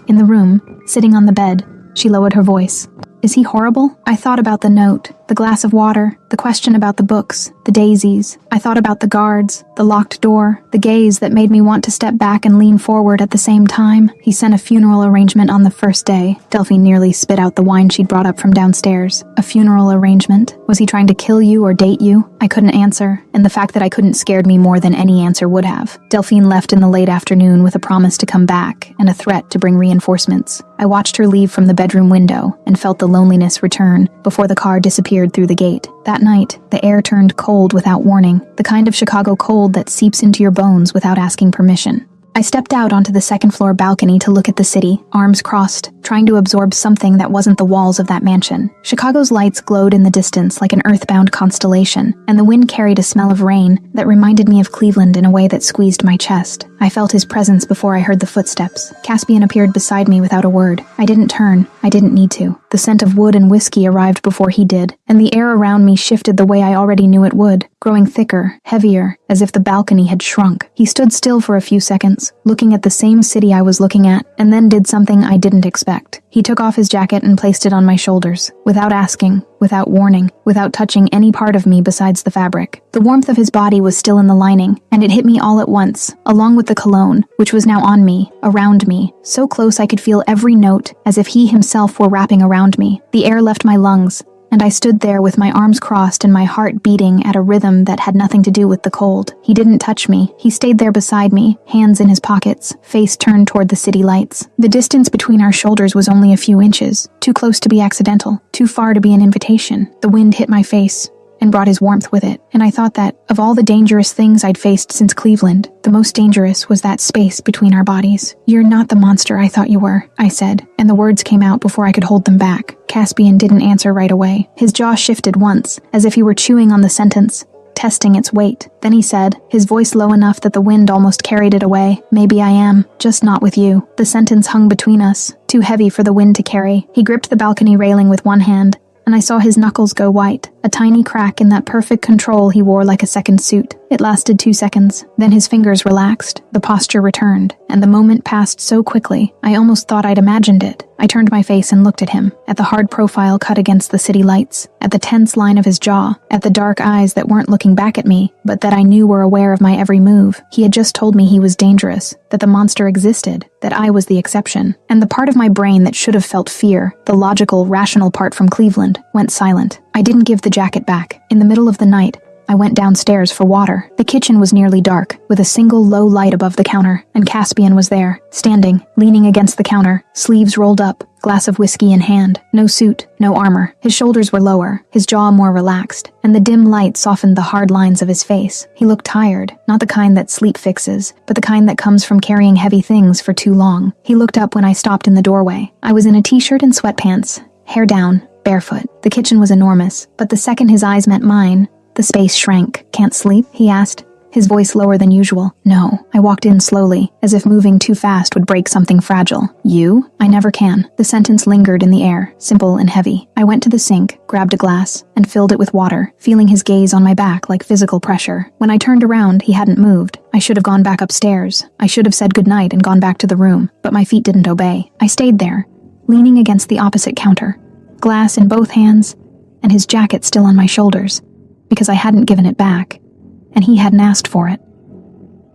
In the room, sitting on the bed, she lowered her voice. "Is he horrible?" I thought about the note, The glass of water, the question about the books, the daisies. I thought about the guards, the locked door, the gaze that made me want to step back and lean forward at the same time. He sent a funeral arrangement on the first day. Delphine nearly spit out the wine she'd brought up from downstairs. A funeral arrangement? Was he trying to kill you or date you? I couldn't answer, and the fact that I couldn't scared me more than any answer would have. Delphine left in the late afternoon with a promise to come back and a threat to bring reinforcements. I watched her leave from the bedroom window and felt the loneliness return before the car disappeared through the gate. That night, the air turned cold without warning, the kind of Chicago cold that seeps into your bones without asking permission. I stepped out onto the second-floor balcony to look at the city, arms crossed, trying to absorb something that wasn't the walls of that mansion. Chicago's lights glowed in the distance like an earthbound constellation, and the wind carried a smell of rain that reminded me of Cleveland in a way that squeezed my chest. I felt his presence before I heard the footsteps. Caspian appeared beside me without a word. I didn't turn. I didn't need to. The scent of wood and whiskey arrived before he did, and the air around me shifted the way I already knew it would, growing thicker, heavier, as if the balcony had shrunk. He stood still for a few seconds, looking at the same city I was looking at, and then did something I didn't expect. He took off his jacket and placed it on my shoulders, without asking, without warning, without touching any part of me besides the fabric. The warmth of his body was still in the lining, and it hit me all at once, along with the cologne, which was now on me, around me, so close I could feel every note, as if he himself were wrapping around me. The air left my lungs, and I stood there with my arms crossed and my heart beating at a rhythm that had nothing to do with the cold. He didn't touch me. He stayed there beside me, hands in his pockets, face turned toward the city lights. The distance between our shoulders was only a few inches, too close to be accidental, too far to be an invitation. The wind hit my face and brought his warmth with it, and I thought that, of all the dangerous things I'd faced since Cleveland, the most dangerous was that space between our bodies. "You're not the monster I thought you were," I said, and the words came out before I could hold them back. Caspian didn't answer right away. His jaw shifted once, as if he were chewing on the sentence, testing its weight. Then he said, his voice low enough that the wind almost carried it away, "Maybe I am, just not with you." The sentence hung between us, too heavy for the wind to carry. He gripped the balcony railing with one hand, and I saw his knuckles go white, a tiny crack in that perfect control he wore like a second suit. It lasted 2 seconds, then his fingers relaxed, the posture returned, and the moment passed so quickly, I almost thought I'd imagined it. I turned my face and looked at him, at the hard profile cut against the city lights, at the tense line of his jaw, at the dark eyes that weren't looking back at me, but that I knew were aware of my every move. He had just told me he was dangerous, that the monster existed, that I was the exception, and the part of my brain that should have felt fear, the logical, rational part from Cleveland, went silent. I didn't give the jacket back. In the middle of the night, I went downstairs for water. The kitchen was nearly dark, with a single low light above the counter, and Caspian was there, standing, leaning against the counter, sleeves rolled up, glass of whiskey in hand. No suit, no armor. His shoulders were lower, his jaw more relaxed, and the dim light softened the hard lines of his face. He looked tired, not the kind that sleep fixes, but the kind that comes from carrying heavy things for too long. He looked up when I stopped in the doorway. I was in a t-shirt and sweatpants, hair down, barefoot. The kitchen was enormous, but the second his eyes met mine, the space shrank. "Can't sleep?" he asked, his voice lower than usual. "No." I walked in slowly, as if moving too fast would break something fragile. "You? I never can." The sentence lingered in the air, simple and heavy. I went to the sink, grabbed a glass, and filled it with water, feeling his gaze on my back like physical pressure. When I turned around, he hadn't moved. I should have gone back upstairs. I should have said goodnight and gone back to the room, but my feet didn't obey. I stayed there, leaning against the opposite counter, glass in both hands, and his jacket still on my shoulders, because I hadn't given it back, and he hadn't asked for it.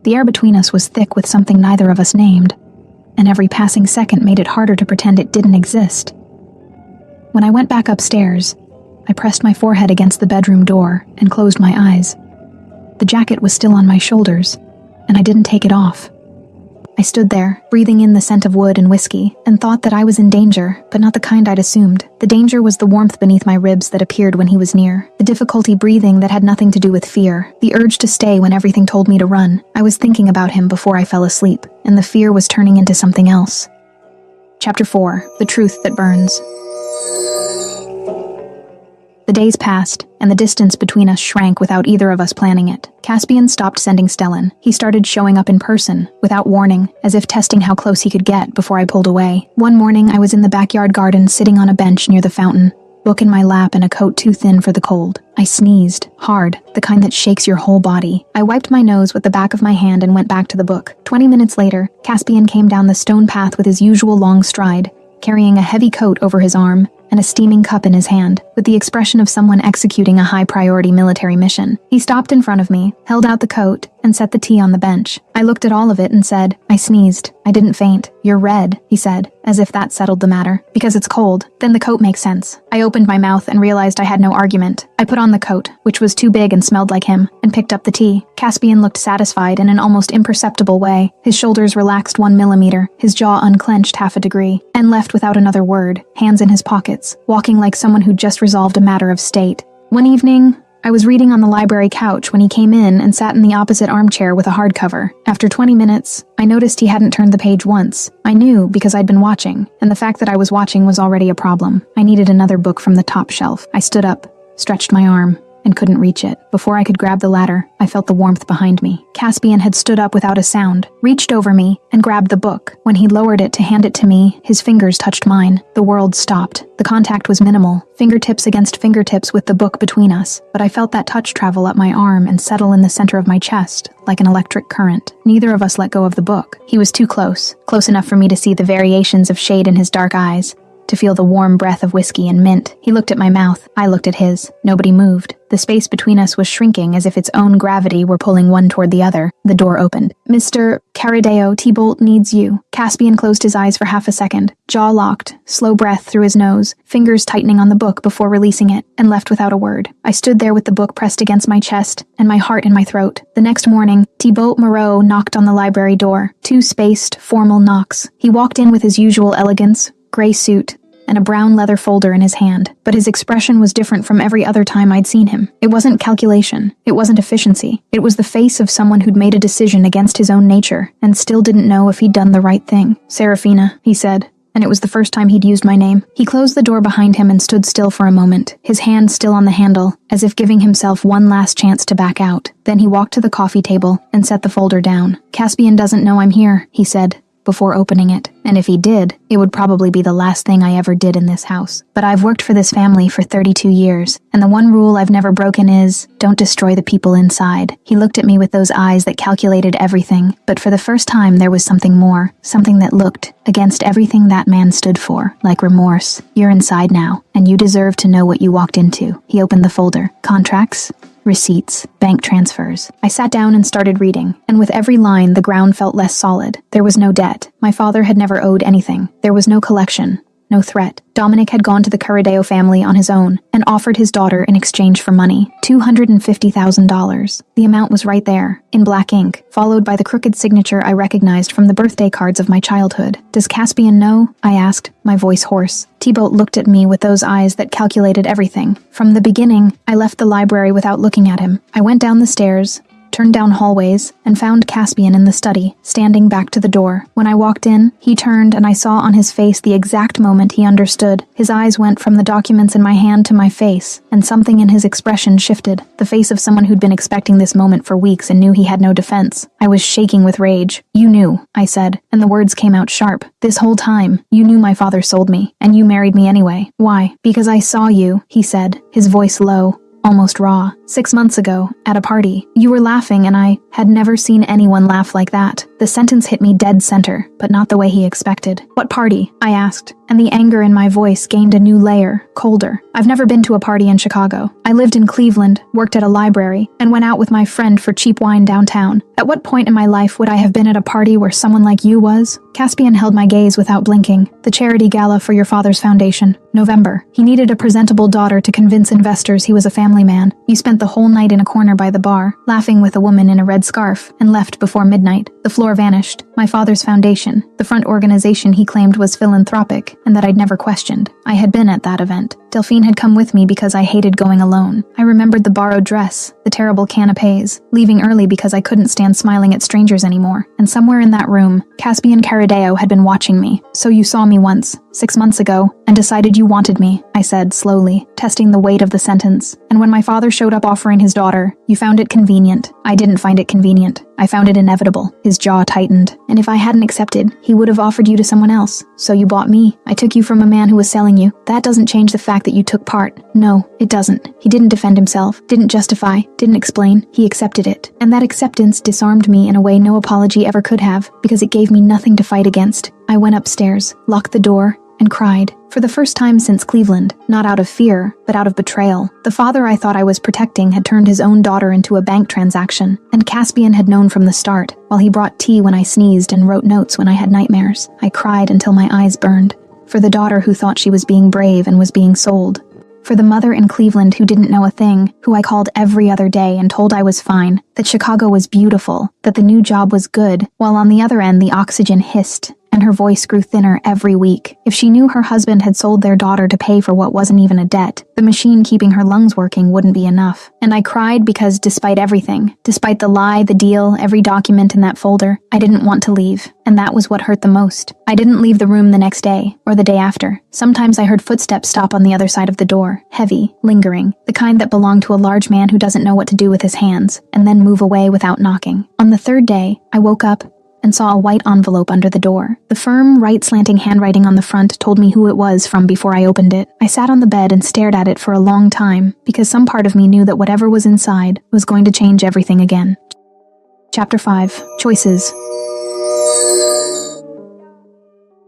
The air between us was thick with something neither of us named, and every passing second made it harder to pretend it didn't exist. When I went back upstairs, I pressed my forehead against the bedroom door and closed my eyes. The jacket was still on my shoulders, and I didn't take it off. I stood there, breathing in the scent of wood and whiskey, and thought that I was in danger, but not the kind I'd assumed. The danger was the warmth beneath my ribs that appeared when he was near, the difficulty breathing that had nothing to do with fear, the urge to stay when everything told me to run. I was thinking about him before I fell asleep, and the fear was turning into something else. Chapter 4. The Truth That Burns. The days passed, and the distance between us shrank without either of us planning it. Caspian stopped sending Stellan. He started showing up in person, without warning, as if testing how close he could get before I pulled away. One morning, I was in the backyard garden sitting on a bench near the fountain, book in my lap and a coat too thin for the cold. I sneezed, hard, the kind that shakes your whole body. I wiped my nose with the back of my hand and went back to the book. 20 minutes later, Caspian came down the stone path with his usual long stride, carrying a heavy coat over his arm and a steaming cup in his hand, with the expression of someone executing a high-priority military mission. He stopped in front of me, held out the coat, and set the tea on the bench. I looked at all of it and said, I sneezed. I didn't faint. You're red, he said, as if that settled the matter. Because it's cold. Then the coat makes sense. I opened my mouth and realized I had no argument. I put on the coat, which was too big and smelled like him, and picked up the tea. Caspian looked satisfied in an almost imperceptible way. His shoulders relaxed 1 millimeter, his jaw unclenched half a degree, and left without another word, hands in his pockets, walking like someone who'd just resolved a matter of state. One evening, I was reading on the library couch when he came in and sat in the opposite armchair with a hardcover. After 20 minutes, I noticed he hadn't turned the page once. I knew because I'd been watching, and the fact that I was watching was already a problem. I needed another book from the top shelf. I stood up, stretched my arm, and couldn't reach it. Before I could grab the ladder, I felt the warmth behind me. Caspian had stood up without a sound, reached over me, and grabbed the book. When he lowered it to hand it to me, his fingers touched mine. The world stopped. The contact was minimal, fingertips against fingertips with the book between us, but I felt that touch travel up my arm and settle in the center of my chest, like an electric current. Neither of us let go of the book. He was too close enough for me to see the variations of shade in his dark eyes, to feel the warm breath of whiskey and mint. He looked at my mouth. I looked at his. Nobody moved. The space between us was shrinking as if its own gravity were pulling one toward the other. The door opened. Mr. Carideo, T-Bolt needs you. Caspian closed his eyes for half a second, jaw locked, slow breath through his nose, fingers tightening on the book before releasing it, and left without a word. I stood there with the book pressed against my chest and my heart in my throat. The next morning, T-Bolt Moreau knocked on the library door. 2 spaced, formal knocks. He walked in with his usual elegance, gray suit, and a brown leather folder in his hand, but his expression was different from every other time I'd seen him. It wasn't calculation. It wasn't efficiency. It was the face of someone who'd made a decision against his own nature, and still didn't know if he'd done the right thing. Serafina, he said, and it was the first time he'd used my name. He closed the door behind him and stood still for a moment, his hand still on the handle, as if giving himself one last chance to back out. Then he walked to the coffee table and set the folder down. Caspian doesn't know I'm here, he said, before opening it, and if he did, it would probably be the last thing I ever did in this house. But I've worked for this family for 32 years, and the one rule I've never broken is, don't destroy the people inside. He looked at me with those eyes that calculated everything, but for the first time there was something more, something that looked against everything that man stood for, like remorse. You're inside now, and you deserve to know what you walked into. He opened the folder. Contracts, receipts, bank transfers. I sat down and started reading, and with every line the ground felt less solid. There was no debt. My father had never owed anything. There was no collection. No threat. Dominic had gone to the Carideo family on his own and offered his daughter in exchange for money, $250,000. The amount was right there, in black ink, followed by the crooked signature I recognized from the birthday cards of my childhood. Does Caspian know? I asked, my voice hoarse. T-Bolt looked at me with those eyes that calculated everything. From the beginning, I left the library without looking at him. I went down the stairs, turned down hallways, and found Caspian in the study, standing back to the door. When I walked in, he turned and I saw on his face the exact moment he understood. His eyes went from the documents in my hand to my face, and something in his expression shifted. The face of someone who'd been expecting this moment for weeks and knew he had no defense. I was shaking with rage. You knew, I said, and the words came out sharp. This whole time, you knew my father sold me, and you married me anyway. Why? Because I saw you, he said, his voice low, almost raw. 6 months ago, at a party, you were laughing and I had never seen anyone laugh like that. The sentence hit me dead center, but not the way he expected. What party? I asked, and the anger in my voice gained a new layer, colder. I've never been to a party in Chicago. I lived in Cleveland, worked at a library, and went out with my friend for cheap wine downtown. At what point in my life would I have been at a party where someone like you was? Caspian held my gaze without blinking. The charity gala for your father's foundation. November. He needed a presentable daughter to convince investors he was a family man. You spent the whole night in a corner by the bar, laughing with a woman in a red scarf, and left before midnight. The floor vanished. My father's foundation, the front organization he claimed was philanthropic, and that I'd never questioned. I had been at that event. Delphine had come with me because I hated going alone. I remembered the borrowed dress, the terrible canapes, leaving early because I couldn't stand smiling at strangers anymore. And somewhere in that room, Caspian Carideo had been watching me. So you saw me once, 6 months ago, and decided you wanted me, I said slowly, testing the weight of the sentence. And when my father showed up offering his daughter, you found it convenient. I didn't find it convenient. I found it inevitable. His jaw tightened. And if I hadn't accepted, he would have offered you to someone else. So you bought me. I took you from a man who was selling you. That doesn't change the fact that you took part. No, it doesn't. He didn't defend himself, didn't justify, didn't explain. He accepted it. And that acceptance disarmed me in a way no apology ever could have, because it gave me nothing to fight against. I went upstairs, locked the door, and cried. For the first time since Cleveland, not out of fear, but out of betrayal. The father I thought I was protecting had turned his own daughter into a bank transaction, and Caspian had known from the start, while he brought tea when I sneezed and wrote notes when I had nightmares. I cried until my eyes burned. For the daughter who thought she was being brave and was being sold. For the mother in Cleveland who didn't know a thing, who I called every other day and told I was fine, that Chicago was beautiful, that the new job was good, while on the other end the oxygen hissed, and her voice grew thinner every week. If she knew her husband had sold their daughter to pay for what wasn't even a debt, the machine keeping her lungs working wouldn't be enough. And I cried because despite everything, despite the lie, the deal, every document in that folder, I didn't want to leave. And that was what hurt the most. I didn't leave the room the next day, or the day after. Sometimes I heard footsteps stop on the other side of the door, heavy, lingering, the kind that belonged to a large man who doesn't know what to do with his hands, and then move away without knocking. On the third day, I woke up and saw a white envelope under the door. The firm, right slanting handwriting on the front told me who it was from before I opened it. I sat on the bed and stared at it for a long time, because some part of me knew that whatever was inside was going to change everything again. Chapter 5. Choices.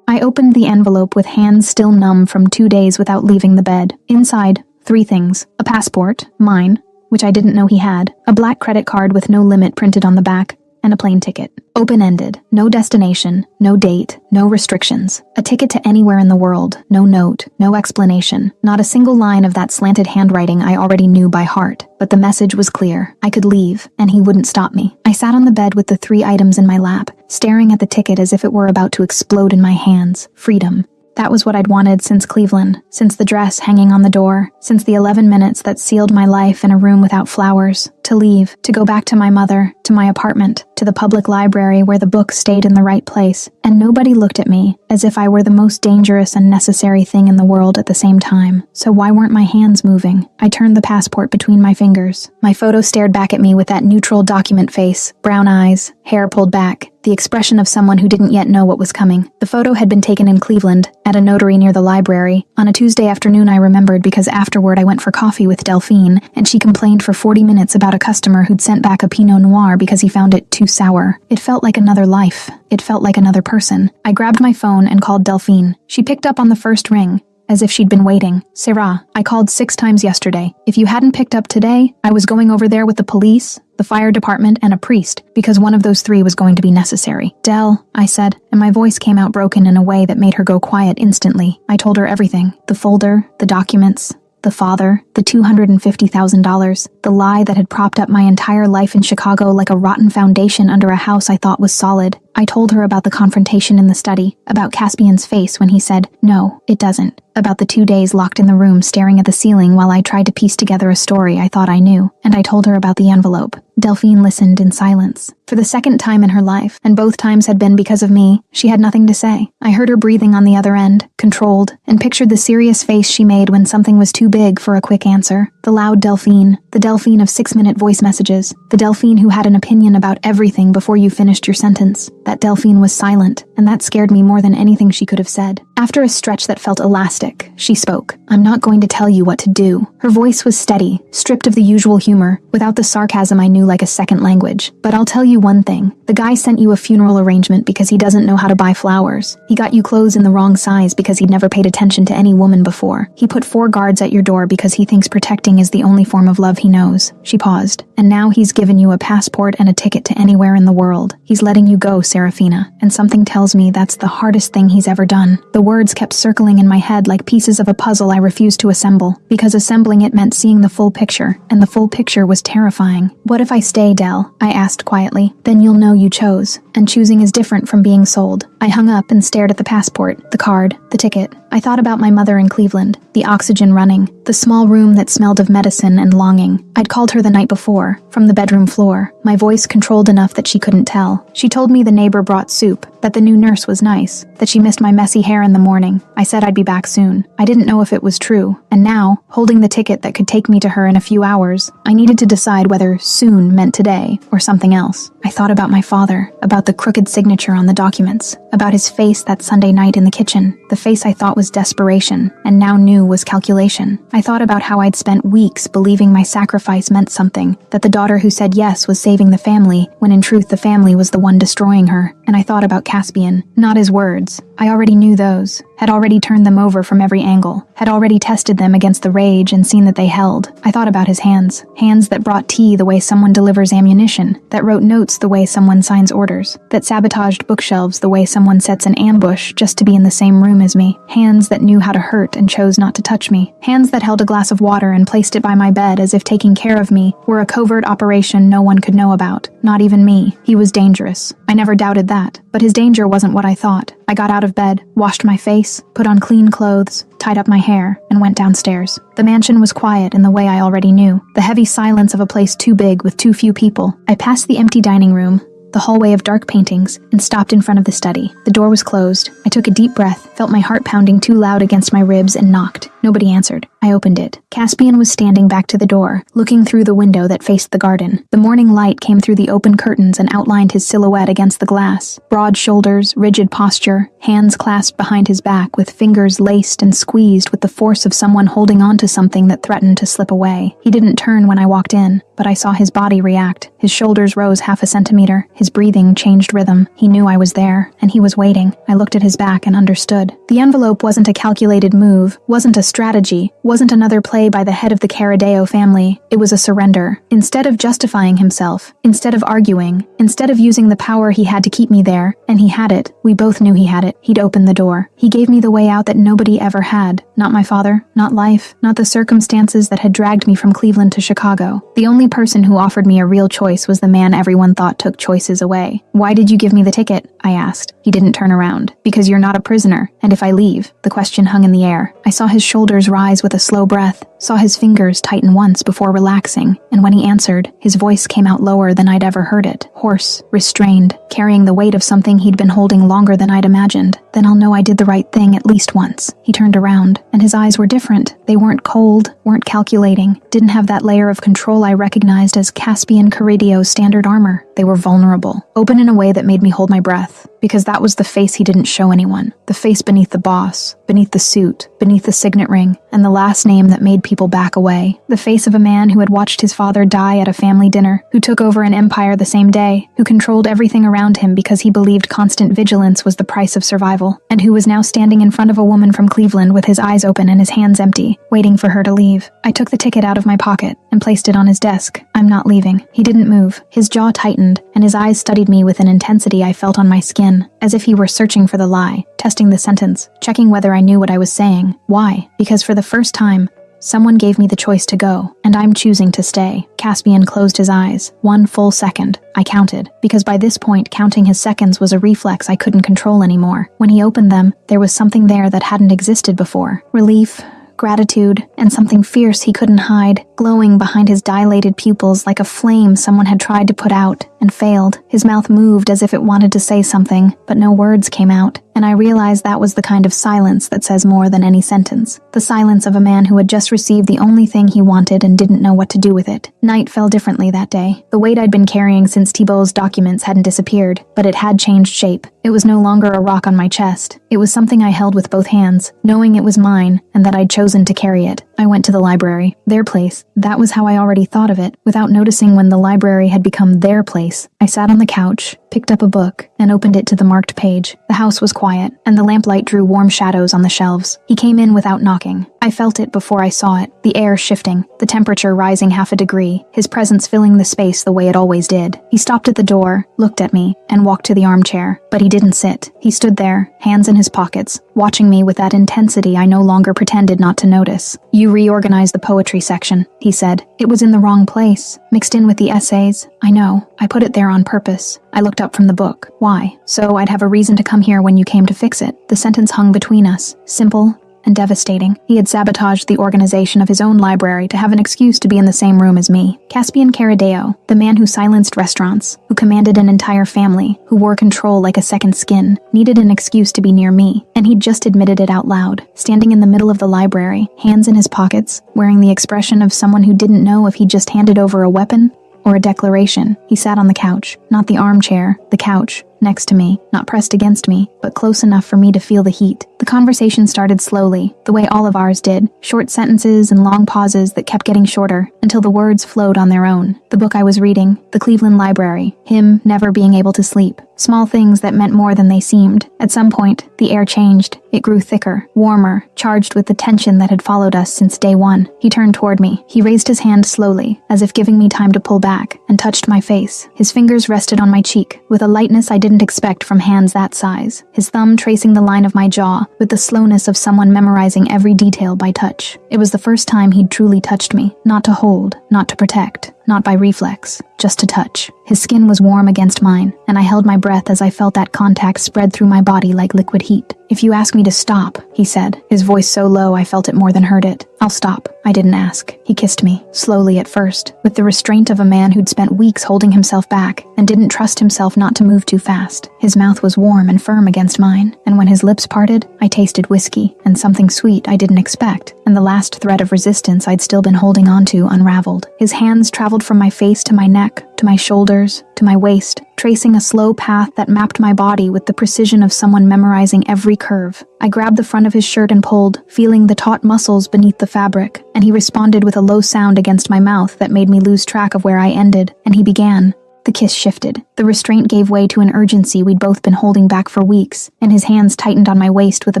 I opened the envelope with hands still numb from 2 days without leaving the bed. Inside, 3 things. A passport, mine, which I didn't know he had, a black credit card with no limit printed on the back, and a plane ticket. Open-ended, no destination, no date, no restrictions. A ticket to anywhere in the world, no note, no explanation, not a single line of that slanted handwriting I already knew by heart. But the message was clear. I could leave, and he wouldn't stop me. I sat on the bed with the 3 items in my lap, staring at the ticket as if it were about to explode in my hands. Freedom. That was what I'd wanted since Cleveland, since the dress hanging on the door, since the 11 minutes that sealed my life in a room without flowers. To leave, to go back to my mother, to my apartment, to the public library where the books stayed in the right place, and nobody looked at me, as if I were the most dangerous and necessary thing in the world at the same time. So why weren't my hands moving? I turned the passport between my fingers. My photo stared back at me with that neutral document face, brown eyes, hair pulled back, the expression of someone who didn't yet know what was coming. The photo had been taken in Cleveland, at a notary near the library, on a Tuesday afternoon I remembered because afterward I went for coffee with Delphine, and she complained for 40 minutes about a customer who'd sent back a Pinot Noir because he found it too sour. It felt like another life. It felt like another person. I grabbed my phone and called Delphine. She picked up on the first ring, as if she'd been waiting. Sarah, I called 6 times yesterday. If you hadn't picked up today, I was going over there with the police, the fire department, and a priest, because one of those 3 was going to be necessary. Del, I said, and my voice came out broken in a way that made her go quiet instantly. I told her everything. The folder, the documents, the father, the $250,000, the lie that had propped up my entire life in Chicago like a rotten foundation under a house I thought was solid. I told her about the confrontation in the study, about Caspian's face when he said, "No, it doesn't," about the 2 days locked in the room staring at the ceiling while I tried to piece together a story I thought I knew, and I told her about the envelope. Delphine listened in silence. For the second time in her life, and both times had been because of me, she had nothing to say. I heard her breathing on the other end, controlled, and pictured the serious face she made when something was too big for a quick answer. The loud Delphine, the Delphine of 6-minute voice messages, the Delphine who had an opinion about everything before you finished your sentence. That Delphine was silent, and that scared me more than anything she could have said. After a stretch that felt elastic, she spoke. "I'm not going to tell you what to do." Her voice was steady, stripped of the usual humor, without the sarcasm I knew like a second language. "But I'll tell you one thing. The guy sent you a funeral arrangement because he doesn't know how to buy flowers. He got you clothes in the wrong size because he'd never paid attention to any woman before. He put 4 guards at your door because he thinks protecting is the only form of love he knows." She paused. "And now he's given you a passport and a ticket to anywhere in the world. He's letting you go, Serafina. And something tells me that's the hardest thing he's ever done." The words kept circling in my head like pieces of a puzzle I refused to assemble, because assembling it meant seeing the full picture, and the full picture was terrifying. "What if I stay, Del?" I asked quietly. "Then you'll know you chose, and choosing is different from being sold." I hung up and stared at the passport, the card, the ticket. I thought about my mother in Cleveland, the oxygen running, the small room that smelled of medicine and longing. I'd called her the night before, from the bedroom floor, my voice controlled enough that she couldn't tell. She told me the neighbor brought soup, that the new nurse was nice, that she missed my messy hair in the morning. I said I'd be back soon. I didn't know if it was true, and now, holding the ticket that could take me to her in a few hours, I needed to decide whether soon meant today or something else. I thought about my father, about the crooked signature on the documents, about his face that Sunday night in the kitchen, the face I thought was desperation, and now knew was calculation. I thought about how I'd spent weeks believing my sacrifice meant something, that the daughter who said yes was saving the family, when in truth the family was the one destroying her. And I thought about Caspian, not his words. I already knew those, had already turned them over from every angle, had already tested them against the rage and seen that they held. I thought about his hands. Hands that brought tea the way someone delivers ammunition, that wrote notes the way someone signs orders, that sabotaged bookshelves the way someone sets an ambush just to be in the same room as me. Hands that knew how to hurt and chose not to touch me. Hands that held a glass of water and placed it by my bed as if taking care of me were a covert operation no one could know about. Not even me. He was dangerous. I never doubted that. But his danger wasn't what I thought. I got out of bed, washed my face, put on clean clothes, tied up my hair, and went downstairs. The mansion was quiet in the way I already knew, the heavy silence of a place too big with too few people. I passed the empty dining room, the hallway of dark paintings, and stopped in front of the study. The door was closed. I took a deep breath, felt my heart pounding too loud against my ribs, and knocked. Nobody answered. I opened it. Caspian was standing back to the door, looking through the window that faced the garden. The morning light came through the open curtains and outlined his silhouette against the glass. Broad shoulders, rigid posture, hands clasped behind his back with fingers laced and squeezed with the force of someone holding on to something that threatened to slip away. He didn't turn when I walked in, but I saw his body react. His shoulders rose half a centimeter. His breathing changed rhythm. He knew I was there, and he was waiting. I looked at his back and understood. The envelope wasn't a calculated move, wasn't a strategy, wasn't another play by the head of the Caradeo family. It was a surrender. Instead of justifying himself, instead of arguing, instead of using the power he had to keep me there, and he had it, we both knew he had it, he'd opened the door. He gave me the way out that nobody ever had. Not my father, not life, not the circumstances that had dragged me from Cleveland to Chicago. The only person who offered me a real choice was the man everyone thought took choices away. "Why did you give me the ticket?" I asked. He didn't turn around. "Because you're not a prisoner, and if I leave." The question hung in the air. I saw his shoulders rise with a slow breath, saw his fingers tighten once before relaxing, and when he answered, his voice came out lower than I'd ever heard it. Hoarse, restrained, carrying the weight of something he'd been holding longer than I'd imagined. "Then I'll know I did the right thing at least once." He turned around, and his eyes were different. They weren't cold, weren't calculating, didn't have that layer of control I recognized as Caspian Caradio's standard armor. They were vulnerable, open in a way that made me hold my breath, because that was the face he didn't show anyone. The face beneath the boss, beneath the suit, beneath the signet ring, and the last name that made people back away. The face of a man who had watched his father die at a family dinner, who took over an empire the same day, who controlled everything around him because he believed constant vigilance was the price of survival, and who was now standing in front of a woman from Cleveland with his eyes open and his hands empty, waiting for her to leave. I took the ticket out of my pocket and placed it on his desk. "I'm not leaving." He didn't move. His jaw tightened, and his eyes studied me with an intensity I felt on my skin, as if he were searching for the lie, testing the sentence, checking whether I knew what I was saying. Why? Because for the first time, someone gave me the choice to go, and I'm choosing to stay. Caspian closed his eyes. 1 full second. I counted, because by this point, counting his seconds was a reflex I couldn't control anymore. When he opened them, there was something there that hadn't existed before. Relief, gratitude, and something fierce he couldn't hide, glowing behind his dilated pupils like a flame someone had tried to put out and failed. His mouth moved as if it wanted to say something, but no words came out, and I realized that was the kind of silence that says more than any sentence. The silence of a man who had just received the only thing he wanted and didn't know what to do with it. Night fell differently that day. The weight I'd been carrying since Thibault's documents hadn't disappeared, but it had changed shape. It was no longer a rock on my chest. It was something I held with both hands, knowing it was mine and that I'd chosen to carry it. I went to the library. Their place. That was how I already thought of it, without noticing when the library had become their place. I sat on the couch, picked up a book, and opened it to the marked page. The house was quiet, and the lamplight drew warm shadows on the shelves. He came in without knocking. I felt it before I saw it, the air shifting, the temperature rising half a degree, his presence filling the space the way it always did. He stopped at the door, looked at me, and walked to the armchair. But he didn't sit. He stood there, hands in his pockets, watching me with that intensity I no longer pretended not to notice. "You reorganized the poetry section," he said. "It was in the wrong place, mixed in with the essays. I know. I put it there on purpose." I looked up from the book. "Why?" "So I'd have a reason to come here when you came to fix it." The sentence hung between us, simple and devastating. He had sabotaged the organization of his own library to have an excuse to be in the same room as me. Caspian Caradeo, the man who silenced restaurants, who commanded an entire family, who wore control like a second skin, needed an excuse to be near me, and he'd just admitted it out loud, standing in the middle of the library, hands in his pockets, wearing the expression of someone who didn't know if he'd just handed over a weapon or a declaration. He sat on the couch, not the armchair, the couch, next to me, not pressed against me, but close enough for me to feel the heat. The conversation started slowly, the way all of ours did, short sentences and long pauses that kept getting shorter, until the words flowed on their own. The book I was reading, the Cleveland Library, him never being able to sleep. Small things that meant more than they seemed. At some point, the air changed. It grew thicker, warmer, charged with the tension that had followed us since day one. He turned toward me. He raised his hand slowly, as if giving me time to pull back, and touched my face. His fingers rested on my cheek, with a lightness I didn't expect from hands that size. His thumb tracing the line of my jaw, with the slowness of someone memorizing every detail by touch. It was the first time he'd truly touched me. Not to hold, not to protect, not by reflex, just to touch. His skin was warm against mine, and I held my breath as I felt that contact spread through my body like liquid heat. "If you ask me to stop," he said, his voice so low I felt it more than heard it, "I'll stop." I didn't ask. He kissed me, slowly at first, with the restraint of a man who'd spent weeks holding himself back, and didn't trust himself not to move too fast. His mouth was warm and firm against mine, and when his lips parted, I tasted whiskey, and something sweet I didn't expect, and the last thread of resistance I'd still been holding on to unraveled. His hands traveled from my face to my neck, to my shoulders, to my waist, tracing a slow path that mapped my body with the precision of someone memorizing every curve. I grabbed the front of his shirt and pulled, feeling the taut muscles beneath the fabric, and he responded with a low sound against my mouth that made me lose track of where I ended, and he began. The kiss shifted. The restraint gave way to an urgency we'd both been holding back for weeks, and his hands tightened on my waist with a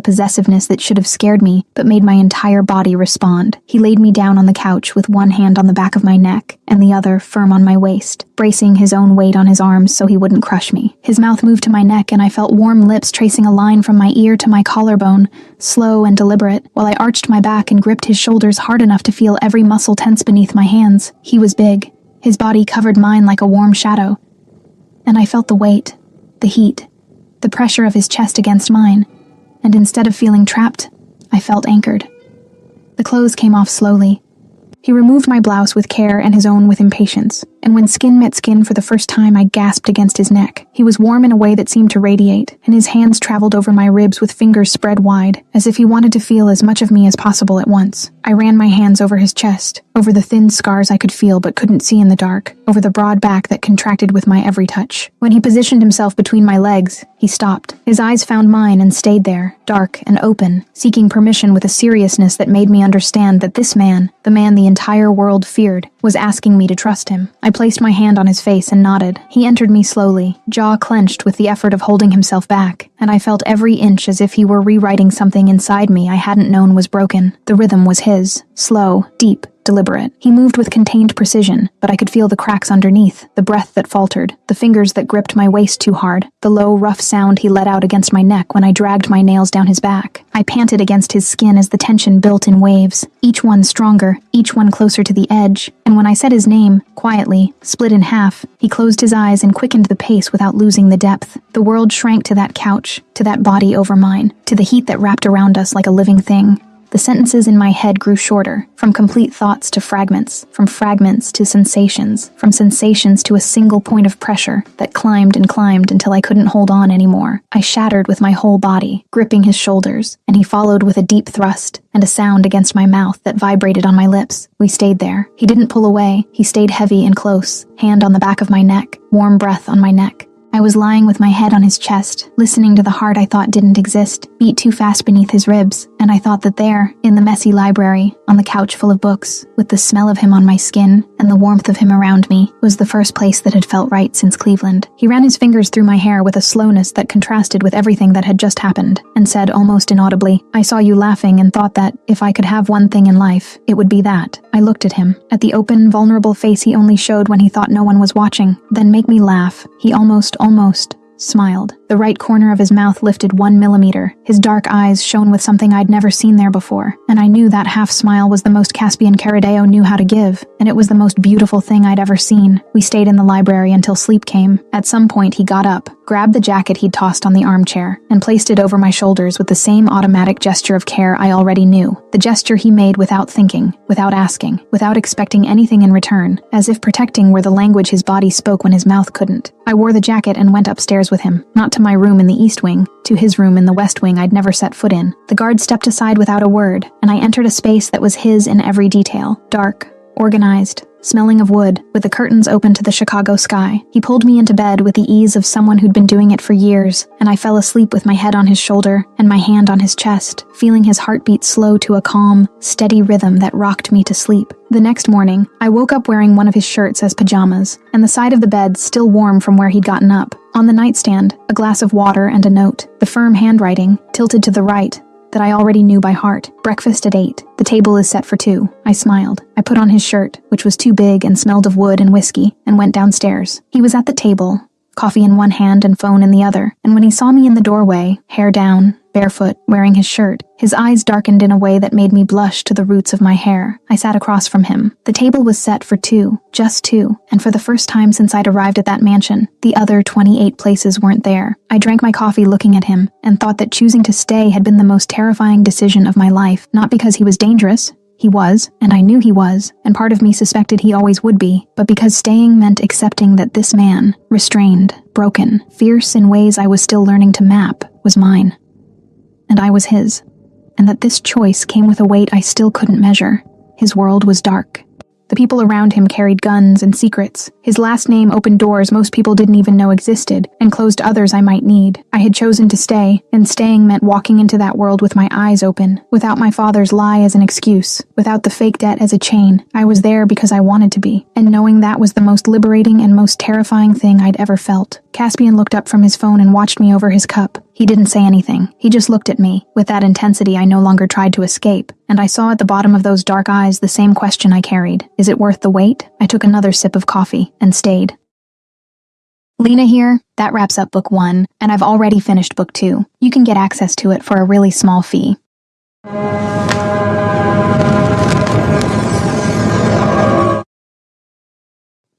possessiveness that should have scared me, but made my entire body respond. He laid me down on the couch with one hand on the back of my neck, and the other firm on my waist, bracing his own weight on his arms so he wouldn't crush me. His mouth moved to my neck, and I felt warm lips tracing a line from my ear to my collarbone, slow and deliberate, while I arched my back and gripped his shoulders hard enough to feel every muscle tense beneath my hands. He was big. His body covered mine like a warm shadow, and I felt the weight, the heat, the pressure of his chest against mine, and instead of feeling trapped, I felt anchored. The clothes came off slowly. He removed my blouse with care and his own with impatience, and when skin met skin for the first time, I gasped against his neck. He was warm in a way that seemed to radiate, and his hands traveled over my ribs with fingers spread wide, as if he wanted to feel as much of me as possible at once. I ran my hands over his chest, over the thin scars I could feel but couldn't see in the dark, over the broad back that contracted with my every touch. When he positioned himself between my legs, he stopped. His eyes found mine and stayed there, dark and open, seeking permission with a seriousness that made me understand that this man, the man the entire world feared, was asking me to trust him. I placed my hand on his face and nodded. He entered me slowly, jaw clenched with the effort of holding himself back, and I felt every inch as if he were rewriting something inside me I hadn't known was broken. The rhythm was his, slow, deep, deliberate. He moved with contained precision, but I could feel the cracks underneath, the breath that faltered, the fingers that gripped my waist too hard, the low, rough sound he let out against my neck when I dragged my nails down his back. I panted against his skin as the tension built in waves, each one stronger, each one closer to the edge, and when I said his name, quietly, split in half, he closed his eyes and quickened the pace without losing the depth. The world shrank to that couch, to that body over mine, to the heat that wrapped around us like a living thing. The sentences in my head grew shorter, from complete thoughts to fragments, from fragments to sensations, from sensations to a single point of pressure that climbed and climbed until I couldn't hold on anymore. I shattered with my whole body, gripping his shoulders, and he followed with a deep thrust and a sound against my mouth that vibrated on my lips. We stayed there. He didn't pull away. He stayed heavy and close, hand on the back of my neck, warm breath on my neck. I was lying with my head on his chest, listening to the heart I thought didn't exist, beat too fast beneath his ribs, and I thought that there, in the messy library, on the couch full of books, with the smell of him on my skin, and the warmth of him around me, was the first place that had felt right since Cleveland. He ran his fingers through my hair with a slowness that contrasted with everything that had just happened, and said almost inaudibly, "I saw you laughing and thought that, if I could have one thing in life, it would be that." I looked at him, at the open, vulnerable face he only showed when he thought no one was watching. Then make me laugh. He almost smiled. The right corner of his mouth lifted 1 millimeter. His dark eyes shone with something I'd never seen there before, and I knew that half smile was the most Caspian Caradeo knew how to give, and it was the most beautiful thing I'd ever seen. We stayed in the library until sleep came. At some point he got up, grabbed the jacket he'd tossed on the armchair, and placed it over my shoulders with the same automatic gesture of care I already knew. The gesture he made without thinking, without asking, without expecting anything in return, as if protecting were the language his body spoke when his mouth couldn't. I wore the jacket and went upstairs with him, not to my room in the East Wing, to his room in the West Wing I'd never set foot in. The guard stepped aside without a word, and I entered a space that was his in every detail. Dark, organized, smelling of wood, with the curtains open to the Chicago sky. He pulled me into bed with the ease of someone who'd been doing it for years, and I fell asleep with my head on his shoulder and my hand on his chest, feeling his heartbeat slow to a calm, steady rhythm that rocked me to sleep. The next morning, I woke up wearing one of his shirts as pajamas, and the side of the bed still warm from where he'd gotten up. On the nightstand, a glass of water and a note, the firm handwriting, tilted to the right, that I already knew by heart. Breakfast at 8. The table is set for 2. I smiled. I put on his shirt, which was too big and smelled of wood and whiskey, and went downstairs. He was at the table, coffee in one hand and phone in the other, and when he saw me in the doorway, hair down, barefoot, wearing his shirt, his eyes darkened in a way that made me blush to the roots of my hair. I sat across from him. The table was set for 2, just 2, and for the first time since I'd arrived at that mansion, the other 28 places weren't there. I drank my coffee looking at him, and thought that choosing to stay had been the most terrifying decision of my life, not because he was dangerous. He was, and I knew he was, and part of me suspected he always would be, but because staying meant accepting that this man, restrained, broken, fierce in ways I was still learning to map, was mine. And I was his, and that this choice came with a weight I still couldn't measure. His world was dark. The people around him carried guns and secrets. His last name opened doors most people didn't even know existed, and closed others I might need. I had chosen to stay, and staying meant walking into that world with my eyes open, without my father's lie as an excuse, without the fake debt as a chain. I was there because I wanted to be, and knowing that was the most liberating and most terrifying thing I'd ever felt. Caspian looked up from his phone and watched me over his cup. He didn't say anything. He just looked at me, with that intensity I no longer tried to escape, and I saw at the bottom of those dark eyes the same question I carried. Is it worth the wait? I took another sip of coffee, and stayed. Lena here. That wraps up book 1, and I've already finished book 2. You can get access to it for a really small fee.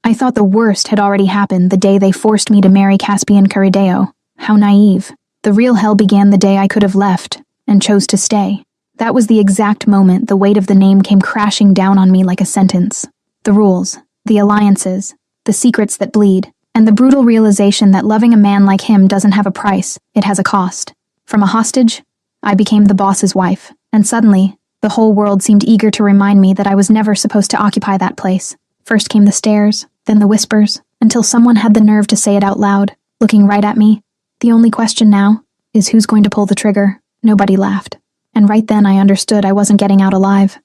I thought the worst had already happened the day they forced me to marry Caspian Carideo. How naive. The real hell began the day I could have left, and chose to stay. That was the exact moment the weight of the name came crashing down on me like a sentence. The rules, the alliances, the secrets that bleed, and the brutal realization that loving a man like him doesn't have a price, it has a cost. From a hostage, I became the boss's wife, and suddenly, the whole world seemed eager to remind me that I was never supposed to occupy that place. First came the stares, then the whispers, until someone had the nerve to say it out loud, looking right at me. The only question now is who's going to pull the trigger. Nobody laughed, and right then I understood I wasn't getting out alive.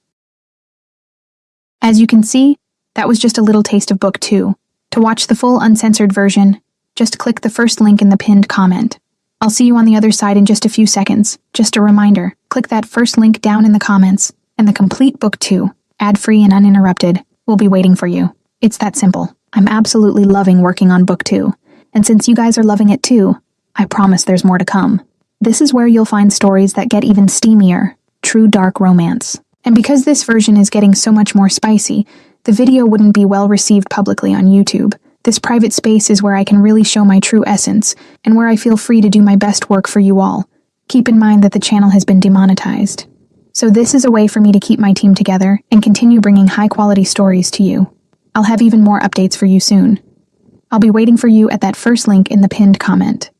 As you can see, that was just a little taste of book 2. To watch the full uncensored version, just click the first link in the pinned comment. I'll see you on the other side in just a few seconds. Just a reminder, click that first link down in the comments, and the complete book 2, ad-free and uninterrupted, will be waiting for you. It's that simple. I'm absolutely loving working on book 2, and since you guys are loving it too, I promise there's more to come. This is where you'll find stories that get even steamier, true dark romance. And because this version is getting so much more spicy, the video wouldn't be well received publicly on YouTube. This private space is where I can really show my true essence, and where I feel free to do my best work for you all. Keep in mind that the channel has been demonetized. So this is a way for me to keep my team together and continue bringing high-quality stories to you. I'll have even more updates for you soon. I'll be waiting for you at that first link in the pinned comment.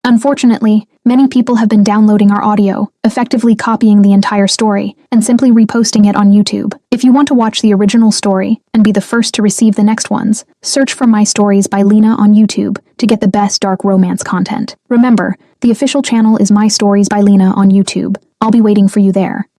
Unfortunately, many people have been downloading our audio, effectively copying the entire story, and simply reposting it on YouTube. If you want to watch the original story and be the first to receive the next ones, search for My Stories by Lena on YouTube to get the best dark romance content. Remember, the official channel is My Stories by Lena on YouTube. I'll be waiting for you there.